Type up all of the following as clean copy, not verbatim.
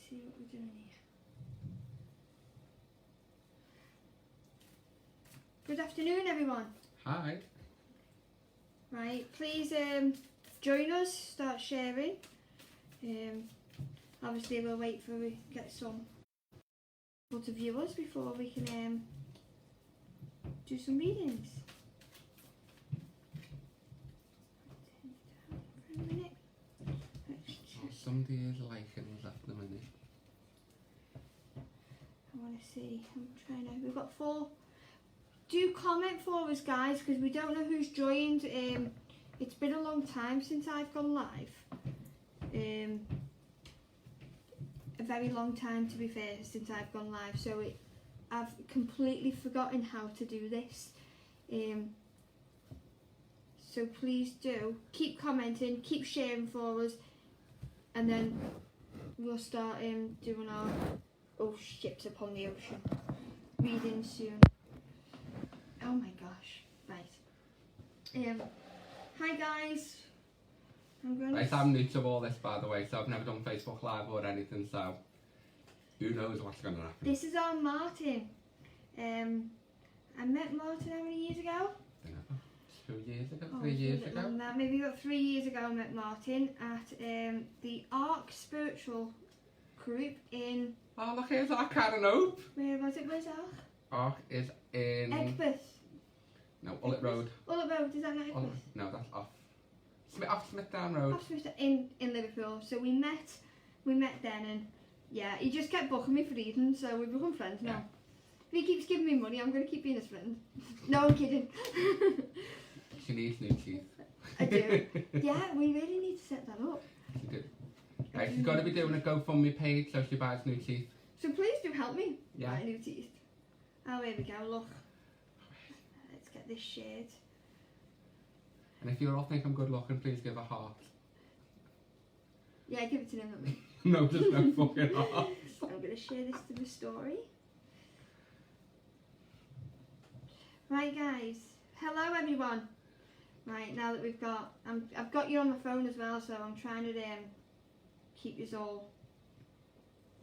see what we're doing here. Good afternoon, everyone. Hi. Right, please join us, start sharing. Obviously we'll wait for we get some people to view us before we can do some readings. For a minute. Somebody is liking us at the minute. I want to see. I'm trying to. We've got 4. Do comment for us, guys, because we don't know who's joined. It's been a long time since I've gone live. A very long time, to be fair, since I've gone live. So I've completely forgotten how to do this. So please do keep commenting, keep sharing for us, and then we'll start doing our ships upon the ocean reading soon. Oh my gosh! Right. Hi guys. I'm new to all this, by the way, so I've never done Facebook Live or anything, so who knows what's going to happen. This is our Martin. I met Martin how many years ago? I don't know, 2 years ago, 3 years ago. Maybe about 3 years ago I met Martin at the Ark Spiritual Group in... Oh look, here's Ark Karen Hope. Where was it? Where's Ark? Ark is in... Egbert. No, Ullet Road. Ullet Road, is that not Egbert? No, that's off Smithdown Road. Off Smithdown, in Liverpool. So we met then, and yeah, he just kept booking me for readings, so we've become friends now. If he keeps giving me money, I'm going to keep being his friend. No, I'm kidding. She needs new teeth. I do. Yeah, we really need to set that up. She do. Right, she's got to be doing a GoFundMe page so she buys new teeth. So please do help me Yeah. buy new teeth. Oh, here we go, look. Let's get this shared. And if you all think I'm good looking, please give a heart. Yeah, give it to them, not me. No, there's no fucking heart. I'm going to share this to the story. Right, guys. Hello, everyone. Right, now that we've got... I've got you on my phone as well, so I'm trying to keep you all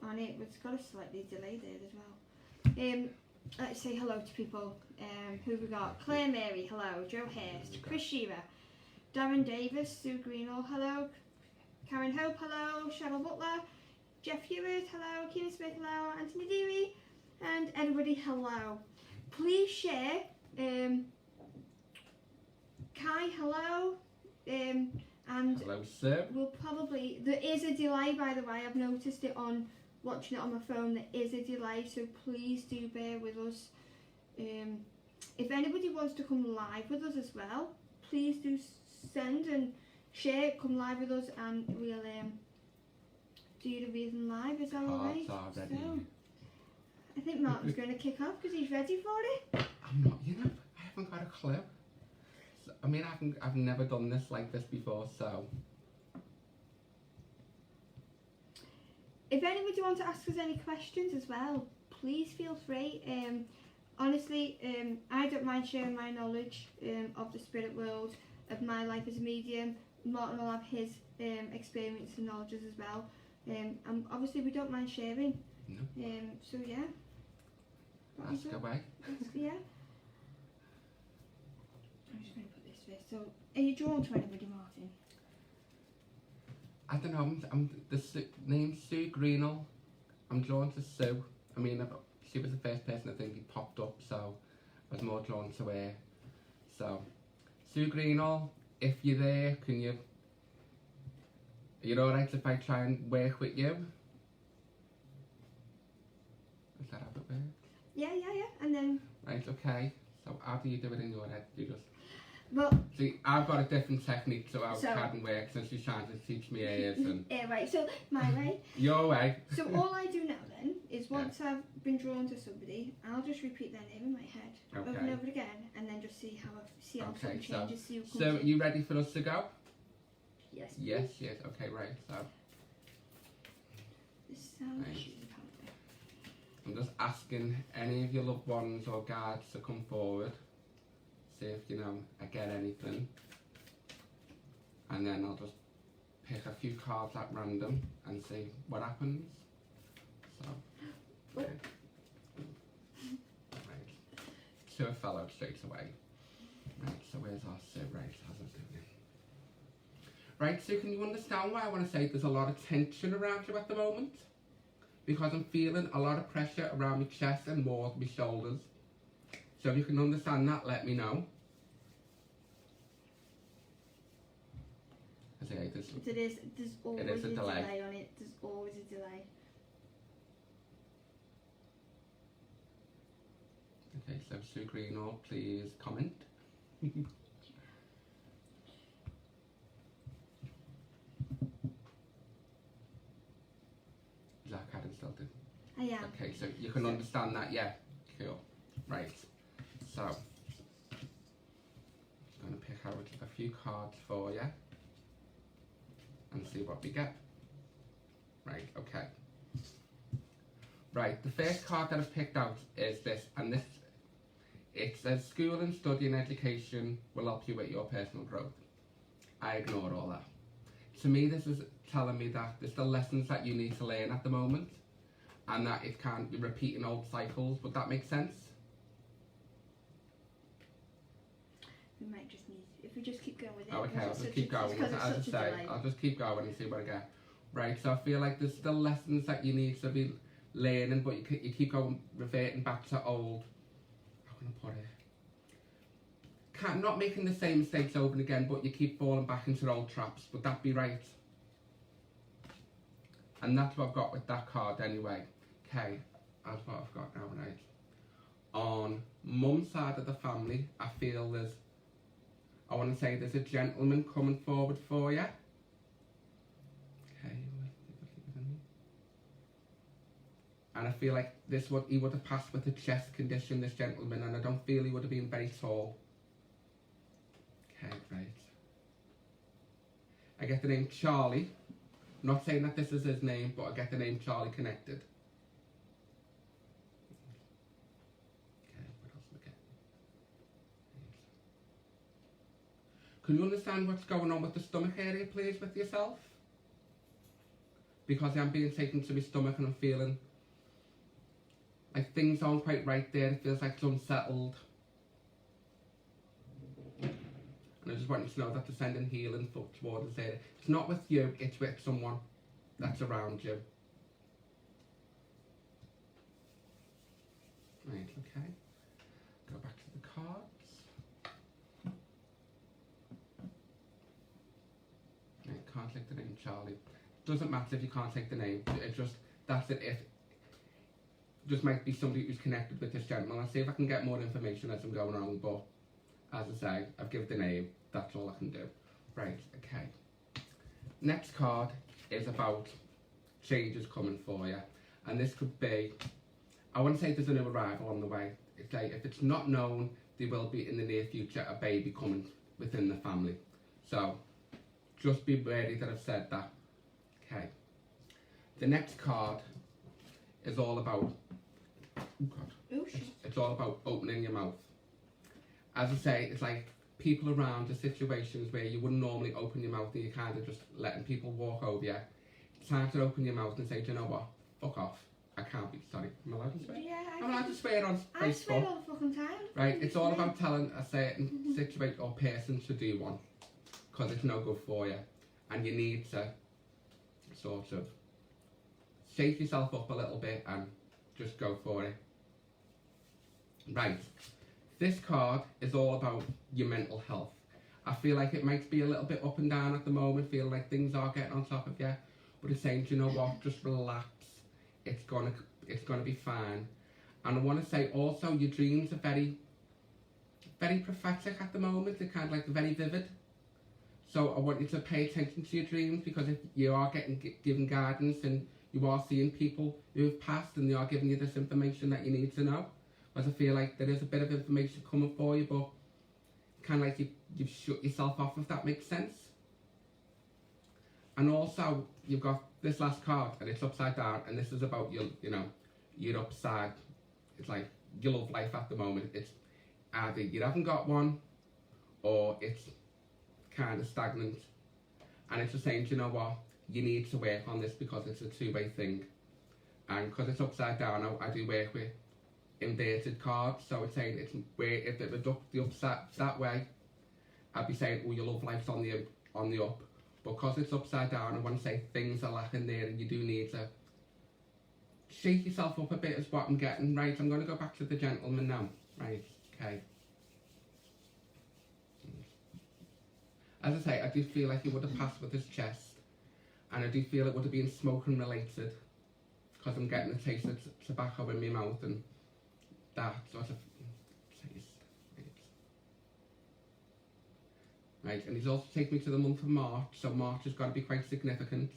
on it. It's got a slightly delay there as well. Let's say hello to people. Who we got? Claire Mary, hello. Joe Hurst, Chris Shearer, Darren Davis, Sue Greenall, hello. Karen Hope, hello. Cheryl Butler, Jeff Hewitt, hello. Keenan Smith, hello. Anthony Deary, and everybody, hello. Please share. Kai, hello. And hello, sir. we'll probably... There is a delay, by the way. I've noticed it on watching it on my phone. There is a delay, so please do bear with us. If anybody wants to come live with us as well, please do send and share, come live with us, and we'll do the reading live. Is that alright? Hearts are ready. So, I think Martin's going to kick off because he's ready for it. I'm not, I haven't got a clue. So, I mean, I've never done this like this before, so... If anybody wants to ask us any questions as well, please feel free. Honestly, I don't mind sharing my knowledge of the spirit world, of my life as a medium. Martin will have his experience and knowledges as well. And obviously we don't mind sharing. No. So yeah. Ask away. Yeah. I'm just going to put this first. So, are you drawn to anybody, Martin? I don't know, name's Sue Greenall. I'm drawn to Sue. I mean, she was the first person I think he popped up, so I was more drawn to her. So, Sue Greenall, if you're there, are you alright if I try and work with you? Is that how it works? Yeah, and then... Right, okay. So how do you do it in your head? You just... Well... See, I've got a different technique to how Karen works, and she's trying to teach me hers and... Yeah, right, so my way. Your way. So all I do now then, is once I've been drawn to somebody, I'll just repeat their name in my head over and over again, and then just see how something changes. So are you ready for us to go? Yes. Yes, okay, right, so... This sounds right. I'm just asking any of your loved ones or guards to come forward, see if, I get anything. And then I'll just pick a few cards at random and see what happens. So, okay. Right. Sue fell out straight away. Right, so where's our Sue? Right, how's it doing? Right, Sue, can you understand why I want to say there's a lot of tension around you at the moment? Because I'm feeling a lot of pressure around my chest and more my shoulders. So if you can understand that, let me know. There's always a delay on it. There's always a delay. Okay, so Sue Greeno, please comment. Is that Karen still doing? I am. Okay, so you can understand that, yeah? Cool. Right, so I'm going to pick out a few cards for you and see what we get. Right, okay. Right, the first card that I've picked out is this, and this, it says school and study and education will help you with your personal growth. I ignored all that. To me, this is telling me that there's still lessons that you need to learn at the moment, and that it can't be repeating old cycles. Would that make sense? We might just need, if we just keep going with it. Oh, okay, I'll just keep going. As I say, I'll just keep going and see what I get. Right, so I feel like there's still lessons that you need to be learning, but you keep going, reverting back to old, how can I put it? Not making the same mistakes over and again, but you keep falling back into old traps. Would that be right? And that's what I've got with that card anyway. Okay, that's what I've got now, right? On mum's side of the family, I feel I want to say there's a gentleman coming forward for you. Okay, and I feel like he would have passed with a chest condition, this gentleman, and I don't feel he would have been very tall. Okay, right. I get the name Charlie. I'm not saying that this is his name, but I get the name Charlie connected. Okay, what else do I get? Can you understand what's going on with the stomach area, please, with yourself? Because I'm being taken to my stomach and I'm feeling like things aren't quite right there. It feels like it's unsettled. And I just want you to know that they're sending healing towards this area. It's not with you, it's with someone that's around you. Right, okay. Go back to the cards. Right, can't take the name Charlie. Doesn't matter if you can't take the name. It just, that's it. It just might be somebody who's connected with this gentleman. I'll see if I can get more information as I'm going along, but as I say, I've given the name, that's all I can do. Right, okay. Next card is about changes coming for you. And this could be, I want to say there's a new arrival on the way. It's like, if it's not known, there will be in the near future a baby coming within the family. So, just be ready that I've said that. Okay. The next card is all about, oh God. It's all about opening your mouth. As I say, it's like people around the situations where you wouldn't normally open your mouth and you're kind of just letting people walk over you. It's time to open your mouth and say, do you know what? Fuck off. I can't be, sorry, am I allowed to swear? Yeah, I'm allowed to swear on Facebook. I swear all the fucking time. Right, it's all about telling a certain situation or person to do one. Because it's no good for you. And you need to sort of shake yourself up a little bit and just go for it. Right. This card is all about your mental health. I feel like it might be a little bit up and down at the moment, feel like things are getting on top of you, but it's saying, do you know what, just relax, it's gonna be fine. And I want to say also, your dreams are very, very prophetic at the moment, they're kind of like very vivid. So I want you to pay attention to your dreams, because if you are given guidance and you are seeing people who have passed and they are giving you this information that you need to know. Because I feel like there is a bit of information coming for you, but kind of like you've shut yourself off, if that makes sense. And also, you've got this last card, and it's upside down, and this is about your upside. It's like your love life at the moment. It's either you haven't got one, or it's kind of stagnant. And it's just saying, do you know what? You need to work on this because it's a two-way thing. And because it's upside down, I do work with inverted cards, so it's saying it's where if it was up the upside that way, I'd be saying, oh, your love life's on the up. But because it's upside down, I want to say things are lacking there, and you do need to shake yourself up a bit is what I'm getting. Right, I'm going to go back to the gentleman now. Right, okay. As I say, I do feel like he would have passed with his chest, and I do feel it would have been smoking related, because I'm getting a taste of tobacco in my mouth and that sort of taste. Right, and he's also taken me to the month of March, so March has got to be quite significant.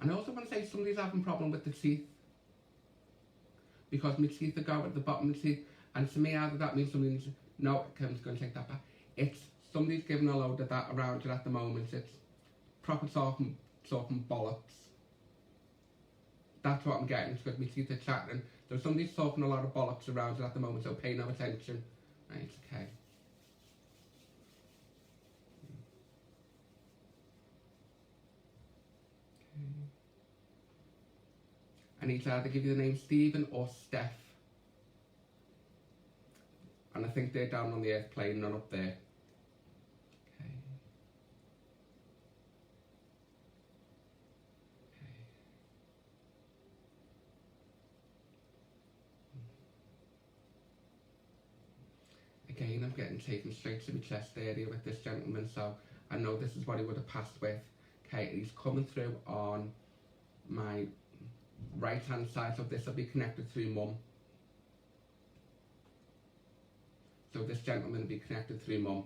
And I also want to say somebody's having a problem with the teeth, because my teeth are going at the bottom of the teeth, and to me either that means somebody's, no, Kevin's going to take that back. It's somebody's giving a load of that around you at the moment. It's proper talking bollocks. That's what I'm getting, because my teeth are chattering. So somebody's talking a lot of bollocks around you at the moment, so pay no attention. Right, okay. I need to either give you the name Stephen or Steph. And I think they're down on the earth plane, not up there. Okay. Again, I'm getting taken straight to my chest area with this gentleman, so I know this is what he would have passed with. Okay, and he's coming through on my right hand side, so this will be connected through mum. So this gentleman will be connected through mum.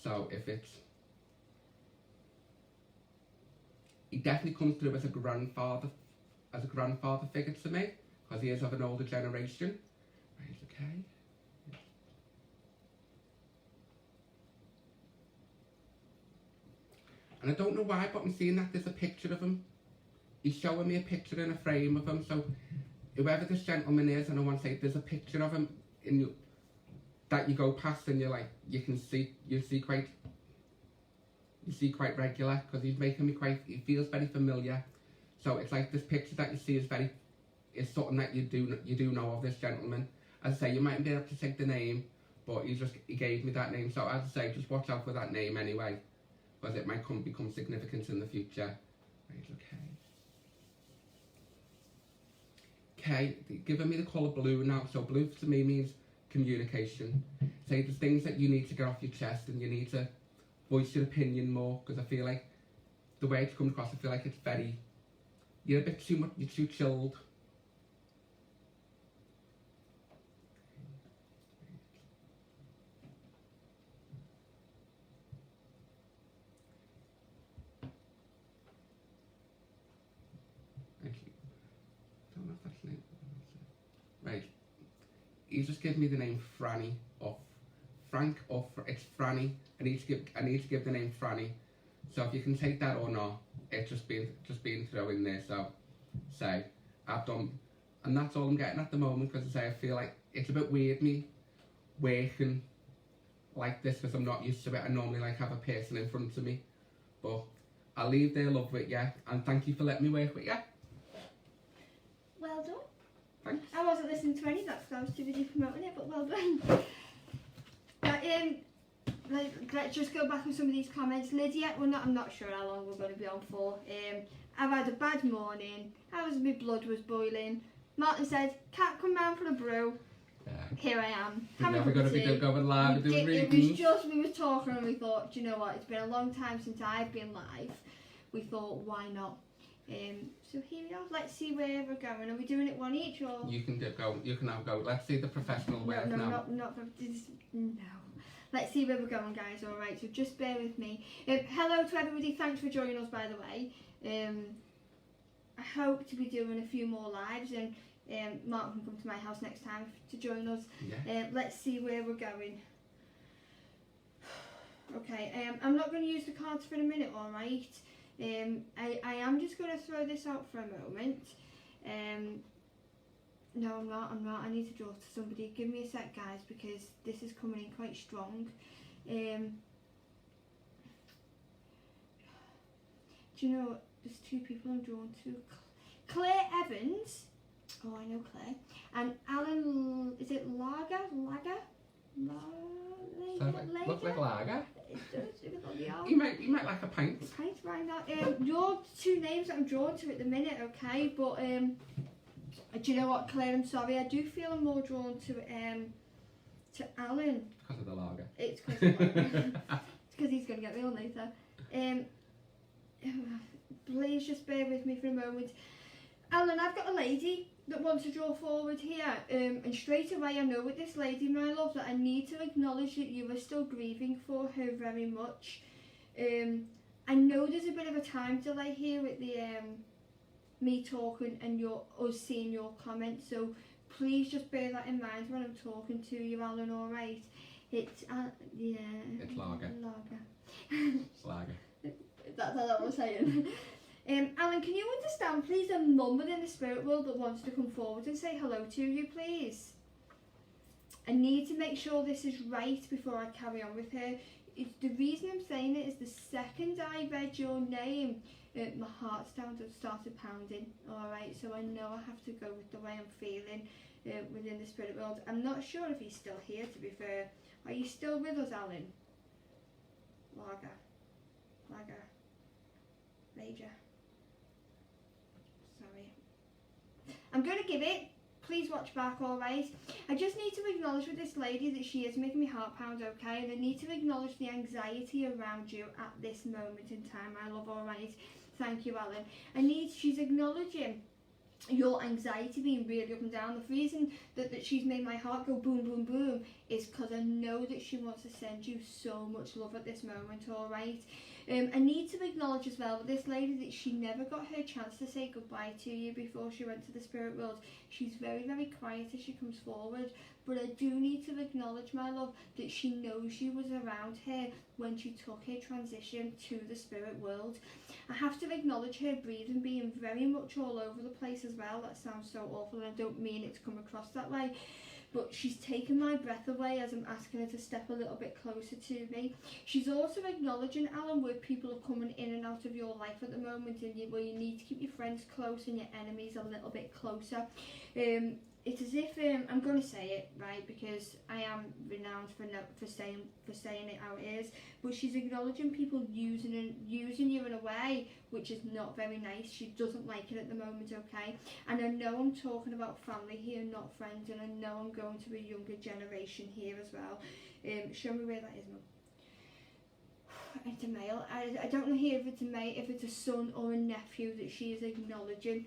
So if it's, he definitely comes through as a grandfather figure to me, because he is of an older generation. Right, okay. And I don't know why, but I'm seeing that there's a picture of him. He's showing me a picture in a frame of him, so whoever this gentleman is, and I want to say there's a picture of him in you, that you go past and you're like, you see quite regular, because he's making me he feels very familiar. So it's like this picture that you see is something that you do know of this gentleman. As I say, you mightn't be able to take the name, but he gave me that name. So as I say, just watch out for that name anyway, because it might become significant in the future. Right, okay. Okay, giving me the colour blue now. So blue to me means communication. Say there's things that you need to get off your chest, and you need to voice your opinion more, because I feel like the way it's come across, I feel like it's very, you're a bit too much, you're too chilled. Don't know if that's the name. Right. He's just given me the name Franny, or Frank, or it's Franny. I need to give the name Franny. So if you can take that or not, it's just been thrown in there. So say I've done, and that's all I'm getting at the moment, because I feel like it's a bit weird me working like this, because I'm not used to it. I normally like have a person in front of me, but I'll leave their love with you, and thank you for letting me work with you. Well done. Thanks. I wasn't listening to any of that because I was too busy promoting it, but well done. Let's just go back on some of these comments. Lydia, I'm not sure how long we're going to be on for. I've had a bad morning. My blood was boiling. Martin said, can't come round for a brew. Yeah. Here I am. We're never going to be going live and doing readings. It was just, we were talking and we thought, do you know what, it's been a long time since I've been live. We thought, why not? So here we are. Let's see where we're going. Are we doing it one each, or? You can go. You can have a go. Let's see the professional way now. No. Let's see where we're going, guys. All right. So just bear with me. Hello to everybody. Thanks for joining us, by the way. I hope to be doing a few more lives, and Mark can come to my house next time to join us. Yeah. Let's see where we're going. Okay. I'm not going to use the cards for a minute. All right. I am just going to throw this out for a moment. No, I'm not. I need to draw to somebody. Give me a sec, guys, because this is coming in quite strong. Do you know, there's two people I'm drawn to. Claire Evans. Oh, I know Claire. And Alan, is it Lager? Looks like lager. It does, with all the R. You might like a pint. Right, right now. Your two names that I'm drawn to at the minute, okay? But do you know what, Claire? I'm sorry. I do feel I'm more drawn to Alan. Because of the lager. It's because he's going to get me on later. Please just bear with me for a moment. Alan, I've got a lady that wants to draw forward here, and straight away I know with this lady, my love, that I need to acknowledge that you are still grieving for her very much. I know there's a bit of a time delay here with the me talking and us seeing your comments, so please just bear that in mind when I'm talking to you, Alan. All right? It's yeah. It's lager. Lager. It's lager. That's what I was saying. Alan, can you understand, please, a mum within the spirit world that wants to come forward and say hello to you, please? I need to make sure this is right before I carry on with her. The reason I'm saying it is the second I read your name, my heart started pounding, alright? So I know I have to go with the way I'm feeling within the spirit world. I'm not sure if he's still here, to be fair. Are you still with us, Alan? Lager. Major. Sorry. I'm going to give it. Please watch back, alright? I just need to acknowledge with this lady that she is making me heart pound, okay? And I need to acknowledge the anxiety around you at this moment in time, my love, alright? Thank you, Alan. She's acknowledging your anxiety being really up and down. The reason that she's made my heart go boom, boom, boom is because I know that she wants to send you so much love at this moment, alright? I need to acknowledge as well with this lady that she never got her chance to say goodbye to you before she went to the spirit world. She's very, very quiet as she comes forward, but I do need to acknowledge, my love, that she knows you was around her when she took her transition to the spirit world. I have to acknowledge her breathing being very much all over the place as well. That sounds so awful and I don't mean it to come across that way. But she's taken my breath away as I'm asking her to step a little bit closer to me. She's also acknowledging, Alan, where people are coming in and out of your life at the moment, and where you need to keep your friends close and your enemies a little bit closer. It's as if I'm going to say it right because I am renowned for saying it how it is. But she's acknowledging people using you in a way which is not very nice. She doesn't like it at the moment, okay? And I know I'm talking about family here, not friends, and I know I'm going to a younger generation here as well. Show me where that is, Mum. It's a male. I don't know here if it's a son or a nephew that she is acknowledging.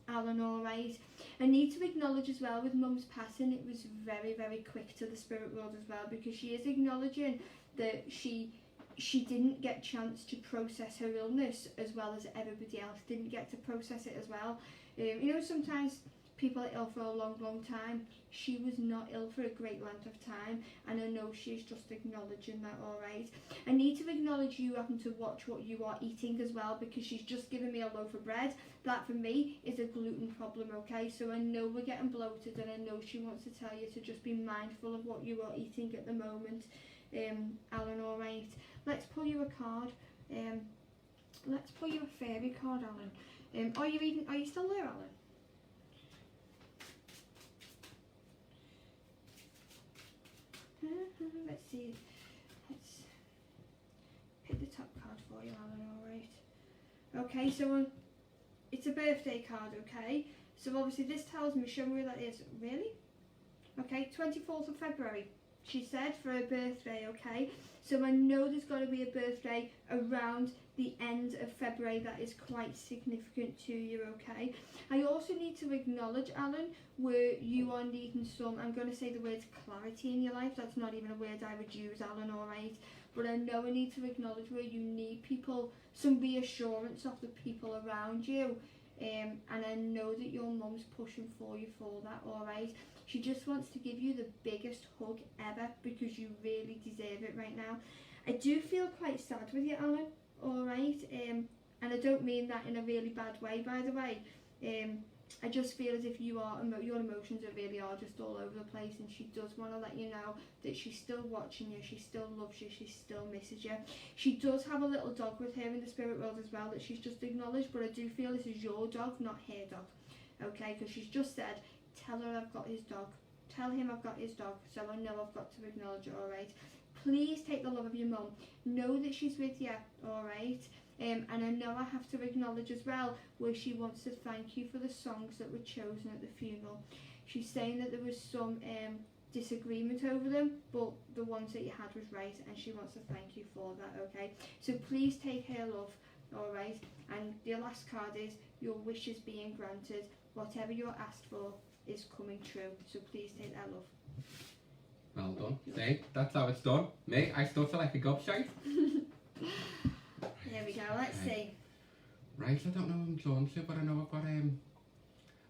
Alan, alright. I need to acknowledge as well with Mum's passing, it was very, very quick to the spirit world as well, because she is acknowledging that she didn't get a chance to process her illness as well as everybody else didn't get to process it as well. You know, sometimes people are ill for a long, long time. She was not ill for a great length of time, and I know she's just acknowledging that, alright. I need to acknowledge you having to watch what you are eating as well, because she's just given me a loaf of bread. That for me is a gluten problem, okay? So I know we're getting bloated, and I know she wants to tell you to just be mindful of what you are eating at the moment, Alan, alright. Let's pull you a card. Let's pull you a fairy card, Alan. Are you still there, Alan? Let's see. Let's pick the top card for you, Alan, alright. Okay, so it's a birthday card, okay? So obviously this tells me, show me where that is. Really? Okay, 24th of February, she said, for her birthday, okay? So I know there's got to be a birthday around the end of February that is quite significant to you, okay? I also need to acknowledge, Alan, where you are needing some, I'm going to say the words clarity in your life. That's not even a word I would use, Alan, alright? But I know I need to acknowledge where you need people, some reassurance of the people around you. And I know that your mum's pushing for you for that, alright? She just wants to give you the biggest hug ever because you really deserve it right now. I do feel quite sad with you, Alan, alright? And I don't mean that in a really bad way, by the way. I just feel as if your emotions really are just all over the place, and she does want to let you know that she's still watching you, she still loves you, she still misses you. She does have a little dog with her in the spirit world as well that she's just acknowledged, but I do feel this is your dog, not her dog, okay? Because she's just said, tell her I've got his dog. Tell him I've got his dog, so I know I've got to acknowledge it, alright? Please take the love of your mum. Know that she's with you, alright? And I know I have to acknowledge as well where she wants to thank you for the songs that were chosen at the funeral. She's saying that there was some disagreement over them, but the ones that you had was right, and she wants to thank you for that, okay? So please take her love, alright? And the last card is your wish is being granted. Whatever you're asked for is coming true, so please take that love. Well done. See, that's how it's done. Me, I stutter like a gobshite. There we go, let's see. Right, I don't know who I'm drawn to, but I know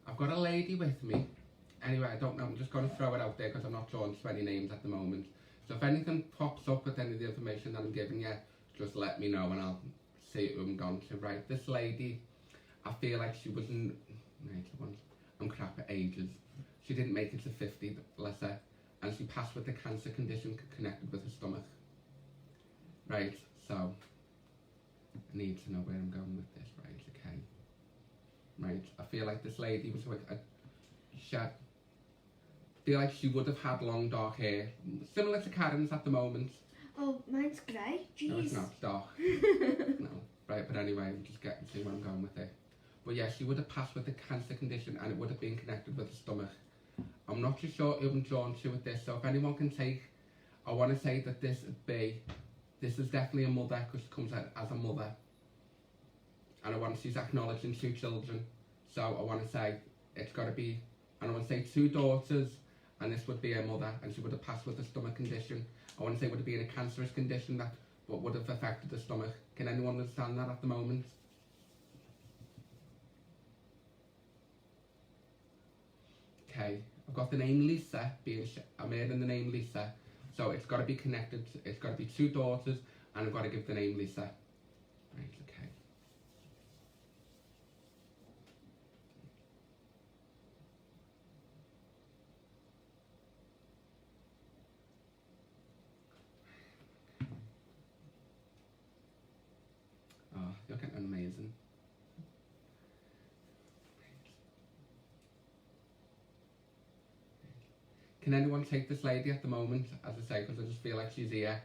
I've got a lady with me. Anyway, I don't know, I'm just going to throw it out there because I'm not drawn to any names at the moment. So if anything pops up with any of the information that I'm giving you, just let me know and I'll see who I'm going to. Right, this lady, I feel like she wasn't, I'm crap at ages. She didn't make it to 50, bless her, and she passed with the cancer condition connected with her stomach. Right, so I need to know where I'm going with this, right, okay. Right, I feel like this lady was like, I feel like she would have had long dark hair, similar to Karen's at the moment. Oh, mine's grey, jeez. No, it's not, it's dark. No, right, but anyway, I'm just getting to see where I'm going with it. But yeah, she would have passed with the cancer condition and it would have been connected with the stomach. I'm not too sure who I'm drawn to with this, so if anyone can take, I want to say that this is definitely a mother because she comes out as a mother. And I want to, she's acknowledging 2 children. So I want to say it's got to be, and I want to say 2 daughters, and this would be a mother, and she would have passed with a stomach condition. I want to say it would have been a cancerous condition that would have affected the stomach. Can anyone understand that at the moment? Okay, I've got the name Lisa, I'm adding the name Lisa, so it's got to be connected, it's got to be 2 daughters, and I've got to give the name Lisa. Right, okay. Oh, you're getting amazing. Can anyone take this lady at the moment, as I say, because I just feel like she's here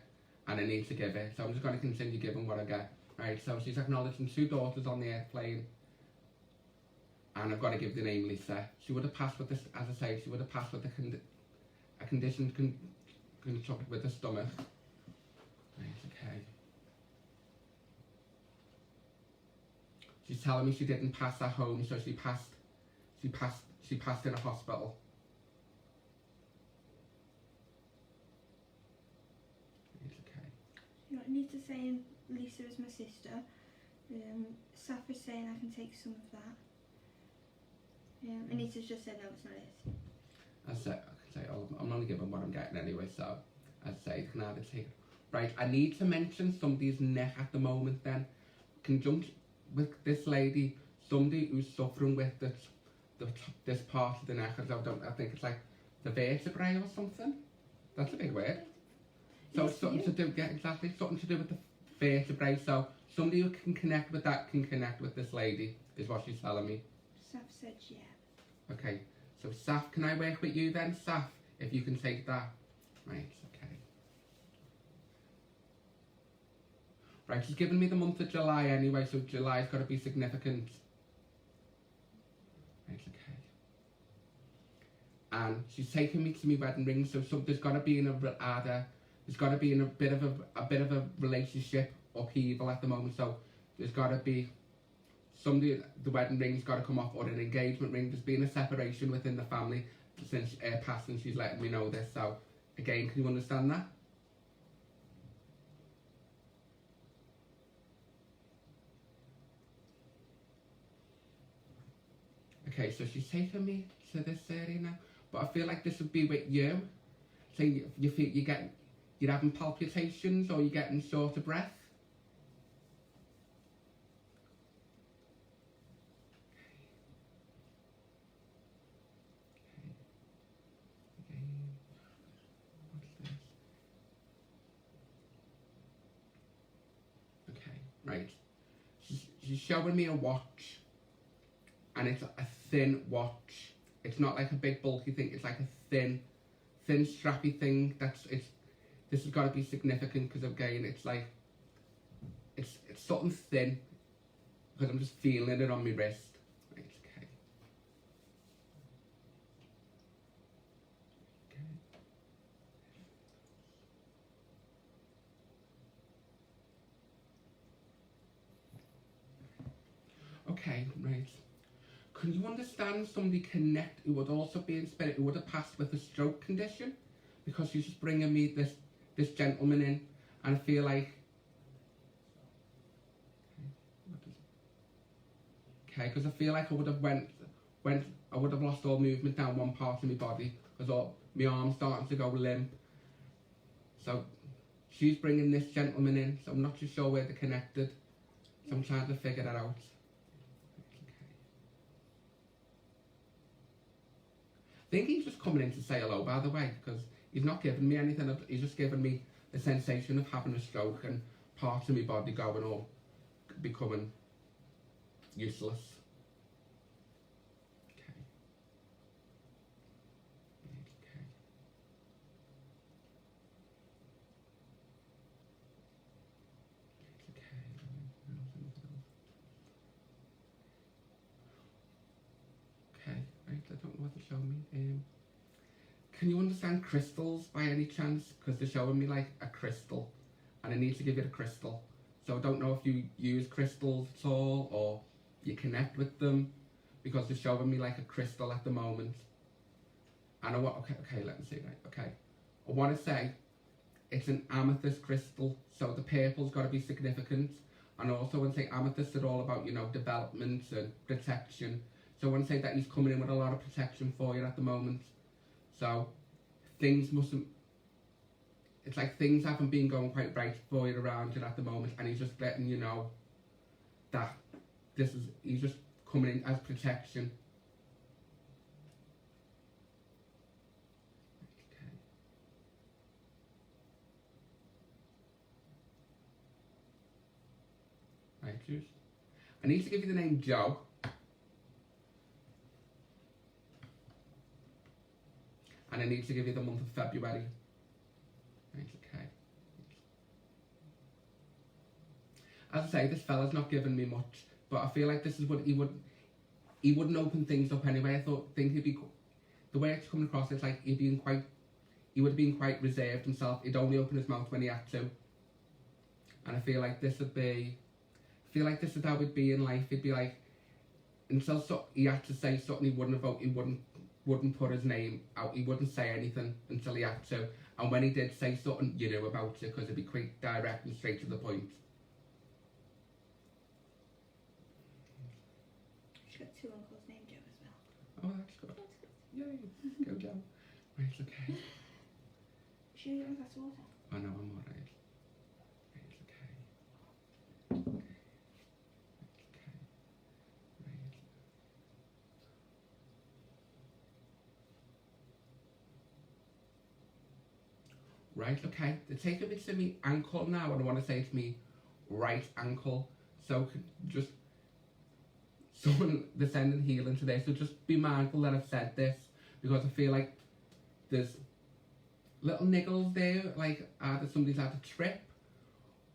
and I need to give it. So I'm just going to continue giving what I get. Right, so she's acknowledging 2 daughters on the airplane. And I've got to give the name Lisa. She would have passed with this, as I say, she would have passed with a condition with the stomach. Right, okay. She's telling me she didn't pass at home, so she passed in a hospital. Anita's saying Lisa is my sister. Saf is saying I can take some of that. Anita's just said no, it's not it. I'm only giving what I'm getting anyway, so as I say, you can either take. Right, I need to mention somebody's neck at the moment then. Conjunct with this lady, somebody who's suffering with this part of the neck, I think it's like the vertebrae or something. That's a big word. So it's something to do, yeah, exactly, something to do with the vertebrae. So somebody who can connect with that can connect with this lady, is what she's telling me. Saf said yeah. Okay, so Saf, can I work with you then, Saf, if you can take that? Right, okay. Right, she's given me the month of July anyway, so July's got to be significant. Right, okay. And she's taking me to my wedding ring, so there's got to be there's got to be in a bit of a relationship upheaval at the moment. So there's got to be somebody, the wedding ring's got to come off, or an engagement ring. There's been a separation within the family since passed, and she's letting me know this. So again, can you understand that? Okay, so she's taking me to this area now, but I feel like this would be with you. So you feel you're having palpitations, or you're getting short of breath. Okay, right. She's showing me a watch, and it's a thin watch. It's not like a big bulky thing. It's like a thin strappy thing. This has got to be significant because again, it's like it's something thin because I'm just feeling it on my wrist. Right, okay. Okay, right. Can you understand somebody connect who would also be in spirit, who would have passed with a stroke condition? Because she's just bringing me this gentleman in, and I feel like, okay, because I feel like I would have I would have lost all movement down one part of my body, because all my arm's starting to go limp. So she's bringing this gentleman in, so I'm not too sure where they're connected. So I'm trying to figure that out. I think he's just coming in to say hello, by the way, because he's not giving me anything. He's just giving me the sensation of having a stroke and parts of my body going or becoming useless. Okay. Okay, right, I don't know what they're showing me. Can you understand crystals by any chance? Because they're showing me like a crystal, and I need to give it a crystal. So I don't know if you use crystals at all, or you connect with them, because they're showing me like a crystal at the moment. And I want, okay, let me see, right, okay. I want to say it's an amethyst crystal, so the purple's got to be significant. And also when I say amethyst, are all about, you know, development and protection. So I want to say that he's coming in with a lot of protection for you at the moment. So things mustn't, it's like things haven't been going quite right for you around you at the moment, and he's just letting you know that he's just coming in as protection. Okay. Right, Juice. I need to give you the name Joe. And I need to give you the month of February. Right, okay. As I say, this fella's not giving me much, but I feel like this is what he wouldn't open things up anyway. I think he'd be, the way it's coming across, it's like he would have been quite reserved himself. He'd only open his mouth when he had to. And I feel like this is how it'd be in life. It'd be like, until he had to say something, he wouldn't put his name out. He wouldn't say anything until he had to. And when he did say something, you knew about it, because it'd be quick, direct and straight to the point. She's got two uncles named Joe as well. Oh, that's good. Yay, go Joe. Right, okay. Sure you want a glass of water? Oh no, I'm alright. Right, okay. They're taking me to me ankle now, and I want to say it's me right ankle. So just someone, they're sending healing today. So just be mindful that I've said this, because I feel like there's little niggles there, like either somebody's had a trip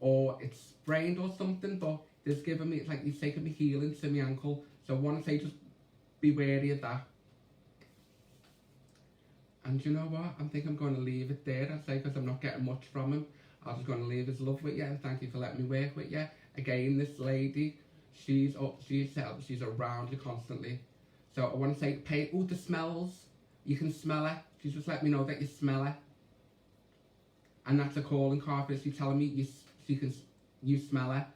or it's sprained or something. But there's giving me, it's like he's taking me healing to my ankle. So I want to say just be wary of that. And you know what? I think I'm going to leave it there, I'd say, because I'm not getting much from him. I'm just going to leave his love with you, and thank you for letting me work with you. Again, this lady, she's around you constantly. So I want to say, the smells. You can smell her. She's just let me know that you smell her. And that's a calling card, but she's telling me you smell her.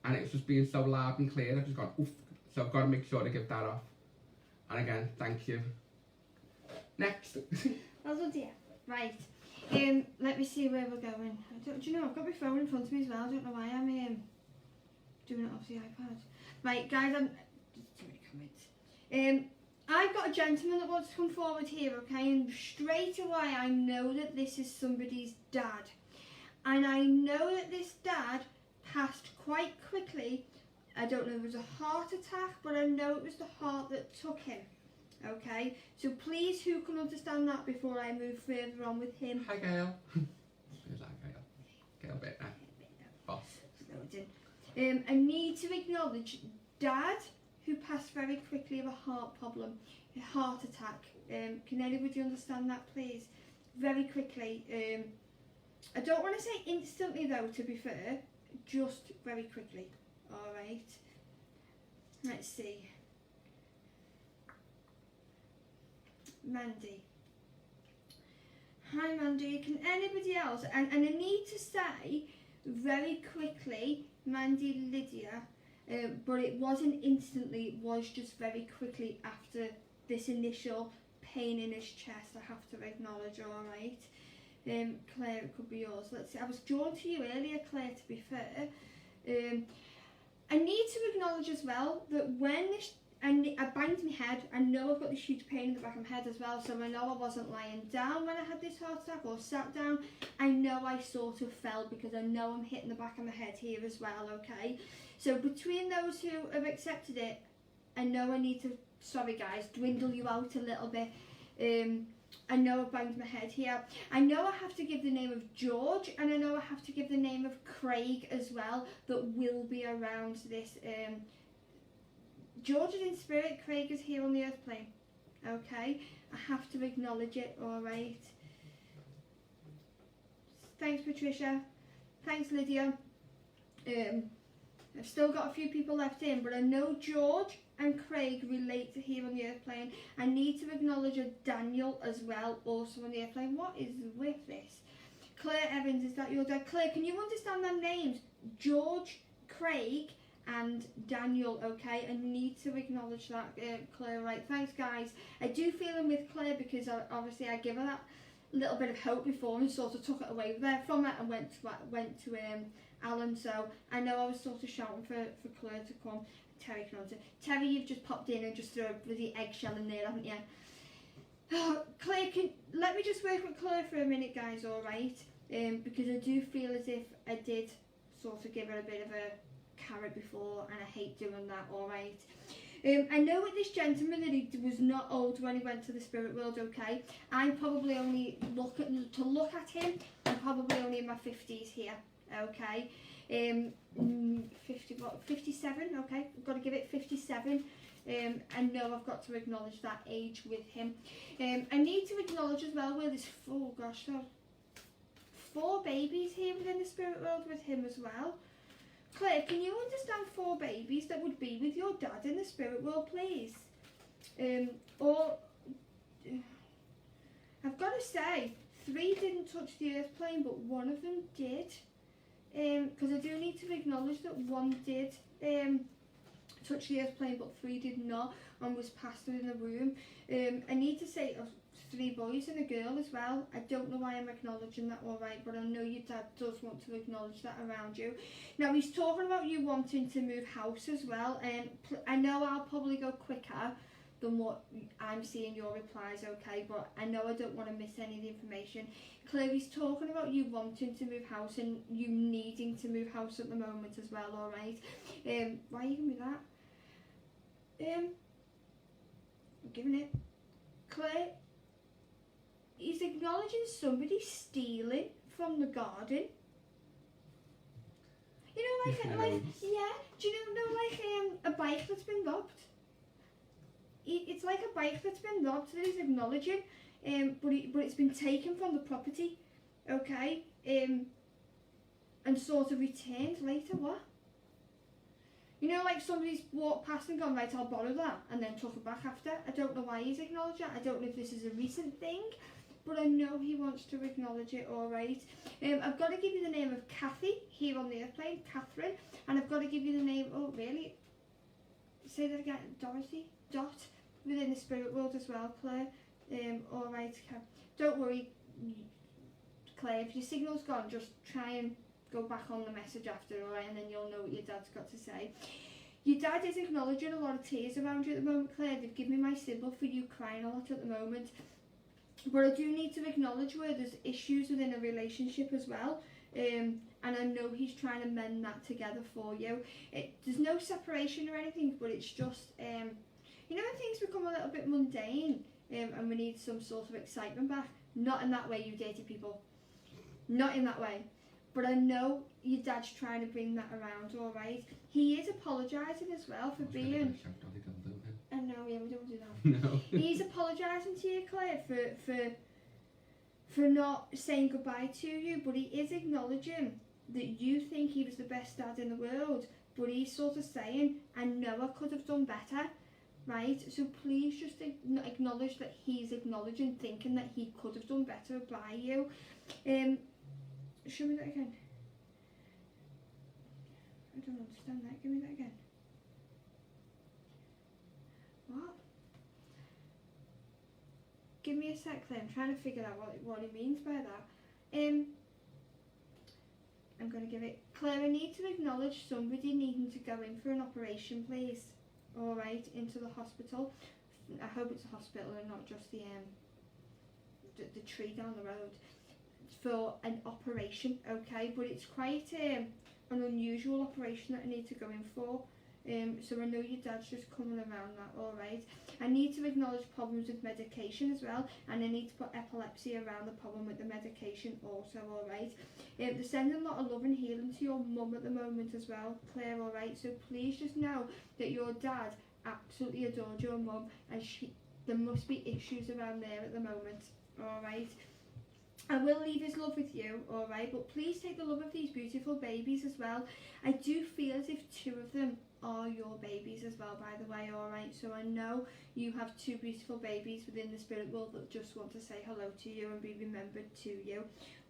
And it's just being so loud and clear. I've just gone, oof. So I've got to make sure to give that off. And again, thank you. Next. Oh dear. Right. Let me see where we're going. Do you know, I've got my phone in front of me as well. I don't know why I'm doing it off the iPad. Right, guys, too many comments. I've got a gentleman that wants to come forward here, okay? And straight away I know that this is somebody's dad. And I know that this dad passed quite quickly. I don't know if it was a heart attack, but I know it was the heart that took him. Okay, so please, who can understand that before I move further on with him? Hi, Gail. Who's that, Gail? Gail Bittner. Boss. I need to acknowledge Dad, who passed very quickly of a heart problem, a heart attack. Can anybody understand that, please? Very quickly. I don't want to say instantly, though, to be fair, just very quickly. All right. Let's see. Mandy. Hi, Mandy. Can anybody else? And I need to say very quickly, Mandy, Lydia, but it wasn't instantly. It was just very quickly after this initial pain in his chest. I have to acknowledge. All right. Claire, it could be yours. Let's see. I was drawn to you earlier, Claire. To be fair, I need to acknowledge as well that when this. I banged my head. I know I've got this huge pain in the back of my head as well, so I know I wasn't lying down when I had this heart attack or sat down. I know I sort of fell because I know I'm hitting the back of my head here as well, okay? So between those who have accepted it, I know I need to, sorry guys, dwindle you out a little bit. I know I've banged my head here. I know I have to give the name of George, and I know I have to give the name of Craig as well, that will be around this. George is in spirit, Craig is here on the earth plane. Okay, I have to acknowledge it, alright. Thanks, Patricia. Thanks, Lydia. I've still got a few people left in, but I know George and Craig relate to here on the earth plane. I need to acknowledge a Daniel as well, also on the earth plane. What is with this? Claire Evans, is that your dad? Claire, can you understand their names? George, Craig, and Daniel, okay? I need to acknowledge that, Claire, right? Thanks, guys. I do feel in with Claire because obviously I give her that little bit of hope before and sort of took it away there from her and went to Alan. So I know I was sort of shouting for Claire to come. Terry can answer. Terry, you've just popped in and just threw a bloody eggshell in there, haven't you? Claire, let me just work with Claire for a minute, guys, all right? Because I do feel as if I did sort of give her a bit of a carrot before, and I hate doing that, alright. I know with this gentleman that he was not old when he went to the spirit world, okay. I'm probably only look at him, I'm probably only in my 50s here, okay. 57, okay, I've got to give it 57. I know I've got to acknowledge that age with him. I need to acknowledge as well where there's 4 babies here within the spirit world with him as well. Claire, can you understand 4 babies that would be with your dad in the spirit world, please? Or I've got to say, 3 didn't touch the earth plane, but 1 of them did. Because I do need to acknowledge that 1 did touch the earth plane, but 3 did not, and was passed within the womb. I need to say 3 boys and a girl as well. I don't know why I'm acknowledging that, alright, but I know your dad does want to acknowledge that around you. Now, he's talking about you wanting to move house as well, and I know I'll probably go quicker than what I'm seeing your replies, okay, but I know I don't want to miss any of the information. Claire, he's talking about you wanting to move house and you needing to move house at the moment as well, alright. Why are you giving me that? I'm giving it. Claire, he's acknowledging somebody stealing from the garden. You know, like yeah. Do you know like a bike that's been robbed? It's like a bike that's been robbed that he's acknowledging, but it's been taken from the property, okay, and sort of returned later. What? You know, like somebody's walked past and gone, right, I'll borrow that, and then took it back after. I don't know why he's acknowledged it. I don't know if this is a recent thing, but I know he wants to acknowledge it, alright. I've got to give you the name of Kathy here on the airplane, Catherine, and I've got to give you the name, oh really? Say that again, Dorothy? Dot, within the spirit world as well, Claire. Alright, don't worry, Claire, if your signal's gone, just try and go back on the message after, alright, and then you'll know what your dad's got to say. Your dad is acknowledging a lot of tears around you at the moment, Claire. They've given me my symbol for you crying a lot at the moment. But I do need to acknowledge where there's issues within a relationship as well. and I know he's trying to mend that together for you. There's no separation or anything, but it's just, you know, when things become a little bit mundane, and we need some sort of excitement back. Not in that way, you dirty people. Not in that way. But I know your dad's trying to bring that around, alright? He is apologising as well for being... I know, yeah, we don't do that. No. He's apologising to you, Claire, for not saying goodbye to you, but he is acknowledging that you think he was the best dad in the world, but he's sort of saying, I know I could have done better, right? So please just acknowledge that he's acknowledging, thinking that he could have done better by you. Show me that again. I don't understand that. Give me that again. What? Give me a sec, Claire. I'm trying to figure out what he means by that. I'm going to give it... Claire, I need to acknowledge somebody needing to go in for an operation, please. Alright, into the hospital. I hope it's a hospital and not just the tree down the road. For an operation, okay? But it's quite an unusual operation that I need to go in for. So I know your dad's just coming around that, alright? I need to acknowledge problems with medication as well, and I need to put epilepsy around the problem with the medication also, alright? They're sending a lot of love and healing to your mum at the moment as well, Claire, alright? So please just know that your dad absolutely adored your mum, and there must be issues around there at the moment, alright? I will leave his love with you, alright, but please take the love of these beautiful babies as well. I do feel as if 2 of them are your babies as well, by the way, alright? So I know you have 2 beautiful babies within the spirit world that just want to say hello to you and be remembered to you.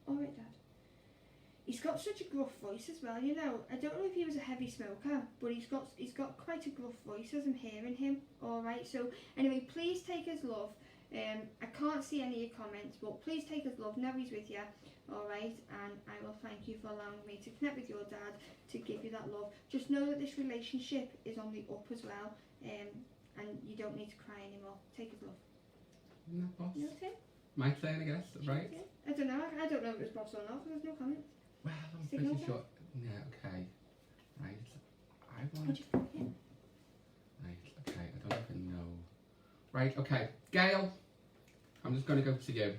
Alright, Dad. He's got such a gruff voice as well, you know. I don't know if he was a heavy smoker, but he's got quite a gruff voice as I'm hearing him, alright? So anyway, please take his love. I can't see any of your comments, but please take his love. Now he's with you, alright? And I will thank you for allowing me to connect with your dad, to give you that love. Just know that this relationship is on the up as well, and you don't need to cry anymore. Take his love. Isn't that boss? You know what I'm saying? My turn, I guess, right? Yeah. I don't know if it was boss or not, because there's no comments. Well, I'm Signal pretty sure. Yeah, okay. Right. I want... Yeah. Right, okay, I don't even know. Right, okay. Gail, I'm just going to go to you.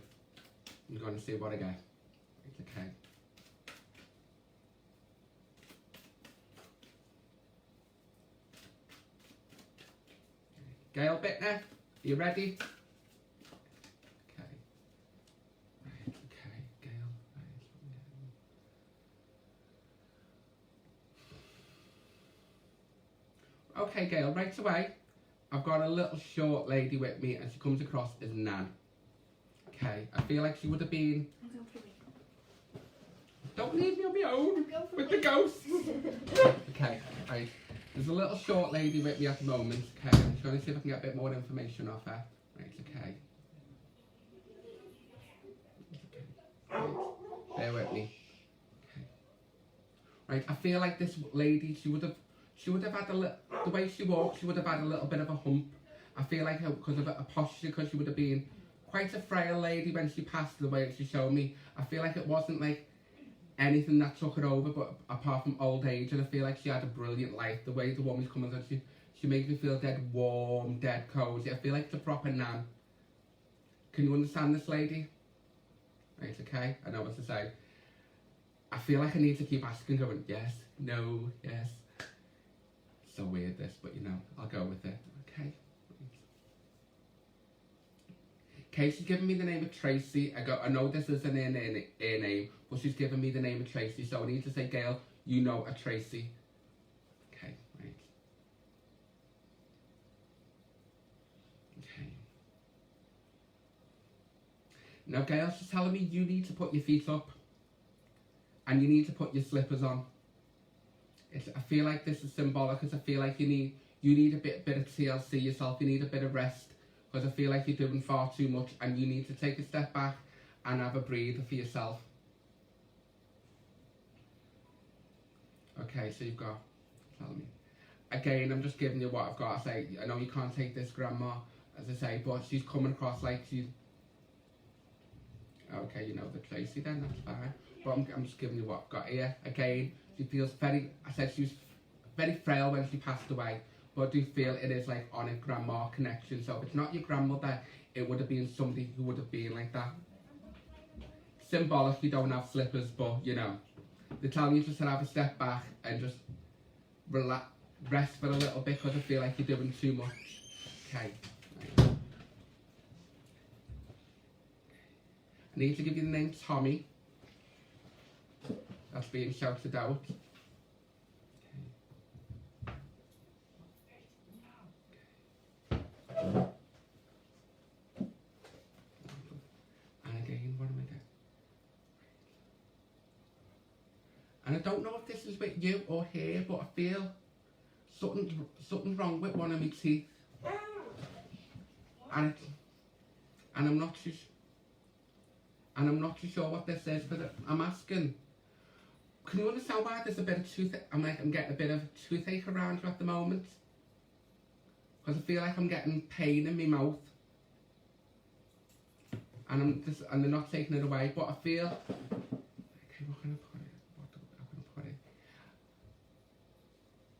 I'm going to see what I get. Right, okay. Gail Bittner, are you ready? Okay. Right, okay, Gail. Right. Okay, Gail, right away. I've got a little short lady with me and she comes across as Nan. Okay, I feel like she would have been... Don't leave me on my own with the ghosts. Okay, right. There's a little short lady with me at the moment. Okay, I'm just going to see if I can get a bit more information off her. Right, okay. Right, bear with me. Okay. Right, I feel like this lady, she would have had a little, the way she walked, she would have had a little bit of a hump. I feel like because of her posture, because she would have been quite a frail lady when she passed, the way she showed me. I feel like it wasn't like anything that took her over, but apart from old age, and I feel like she had a brilliant life. The way the woman's coming on, she makes me feel dead warm, dead cozy. I feel like it's a proper Nan. Can you understand this lady? Right, okay, I know what to say. I feel like I need to keep asking, going, yes, no, yes. So weird this, but you know, I'll go with it. Okay. Okay, she's given me the name of Tracy. I know this isn't her name, but she's given me the name of Tracy, so I need to say, Gail, you know a Tracy. Okay, right. Okay. Now, Gail, she's telling me you need to put your feet up, and you need to put your slippers on. I feel like this is symbolic, because I feel like you need a bit of TLC yourself. You need a bit of rest, because I feel like you're doing far too much, and you need to take a step back and have a breather for yourself. Okay, so you've got, tell me. Again, I'm just giving you what I've got. I say, I know you can't take this, Grandma, as I say, but she's coming across like she's... Okay, you know the Tracy then, that's fine. but I'm just giving you what I've got here. Again, she feels very, I said she was very frail when she passed away, but I do feel it is like on a grandma connection. So if it's not your grandmother, it would have been somebody who would have been like that. Symbolic, you don't have slippers, but you know, they're telling you just to have a step back and just relax, rest for a little bit, because I feel like you're doing too much. Okay. I need to give you the name Tommy. That's being shouted out. And again, what am I doing? And I don't know if this is with you or here, but I feel something's wrong with one of my teeth. And I'm not too sure what this is, but I'm asking, can you understand why there's a bit of toothache? I'm getting a bit of toothache around you at the moment. Because I feel like I'm getting pain in my mouth. And they're not taking it away, but I feel, okay, what can I put it? What can I put it?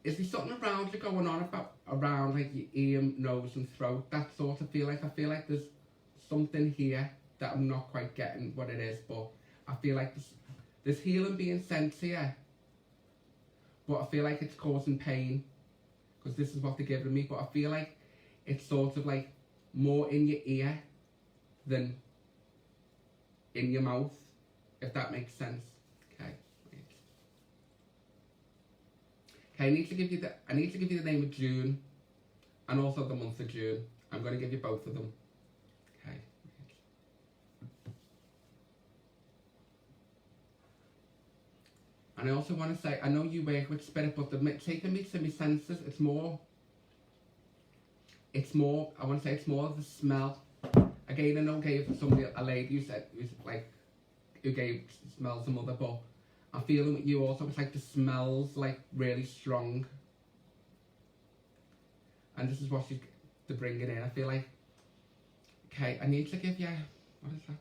Is there something around you going on around like your ear, nose and throat? That sort of feel like, I feel like there's something here that I'm not quite getting what it is, but I feel like there's healing being sent here, but I feel like it's causing pain, because this is what they're giving me, but I feel like it's sort of like more in your ear than in your mouth, if that makes sense. Okay. Okay, I need to give you the name of June and also the month of June. I'm going to give you both of them. Okay. And I also want to say, I know you work with spirit, but taking me to my senses, it's more, I want to say it's more of the smell. Again, I know gave somebody, a lady who gave smells a mother, but I'm feeling with you also, it's like the smells like really strong. And this is what she's to bring it in. I feel like, okay, I need to give you, what is that?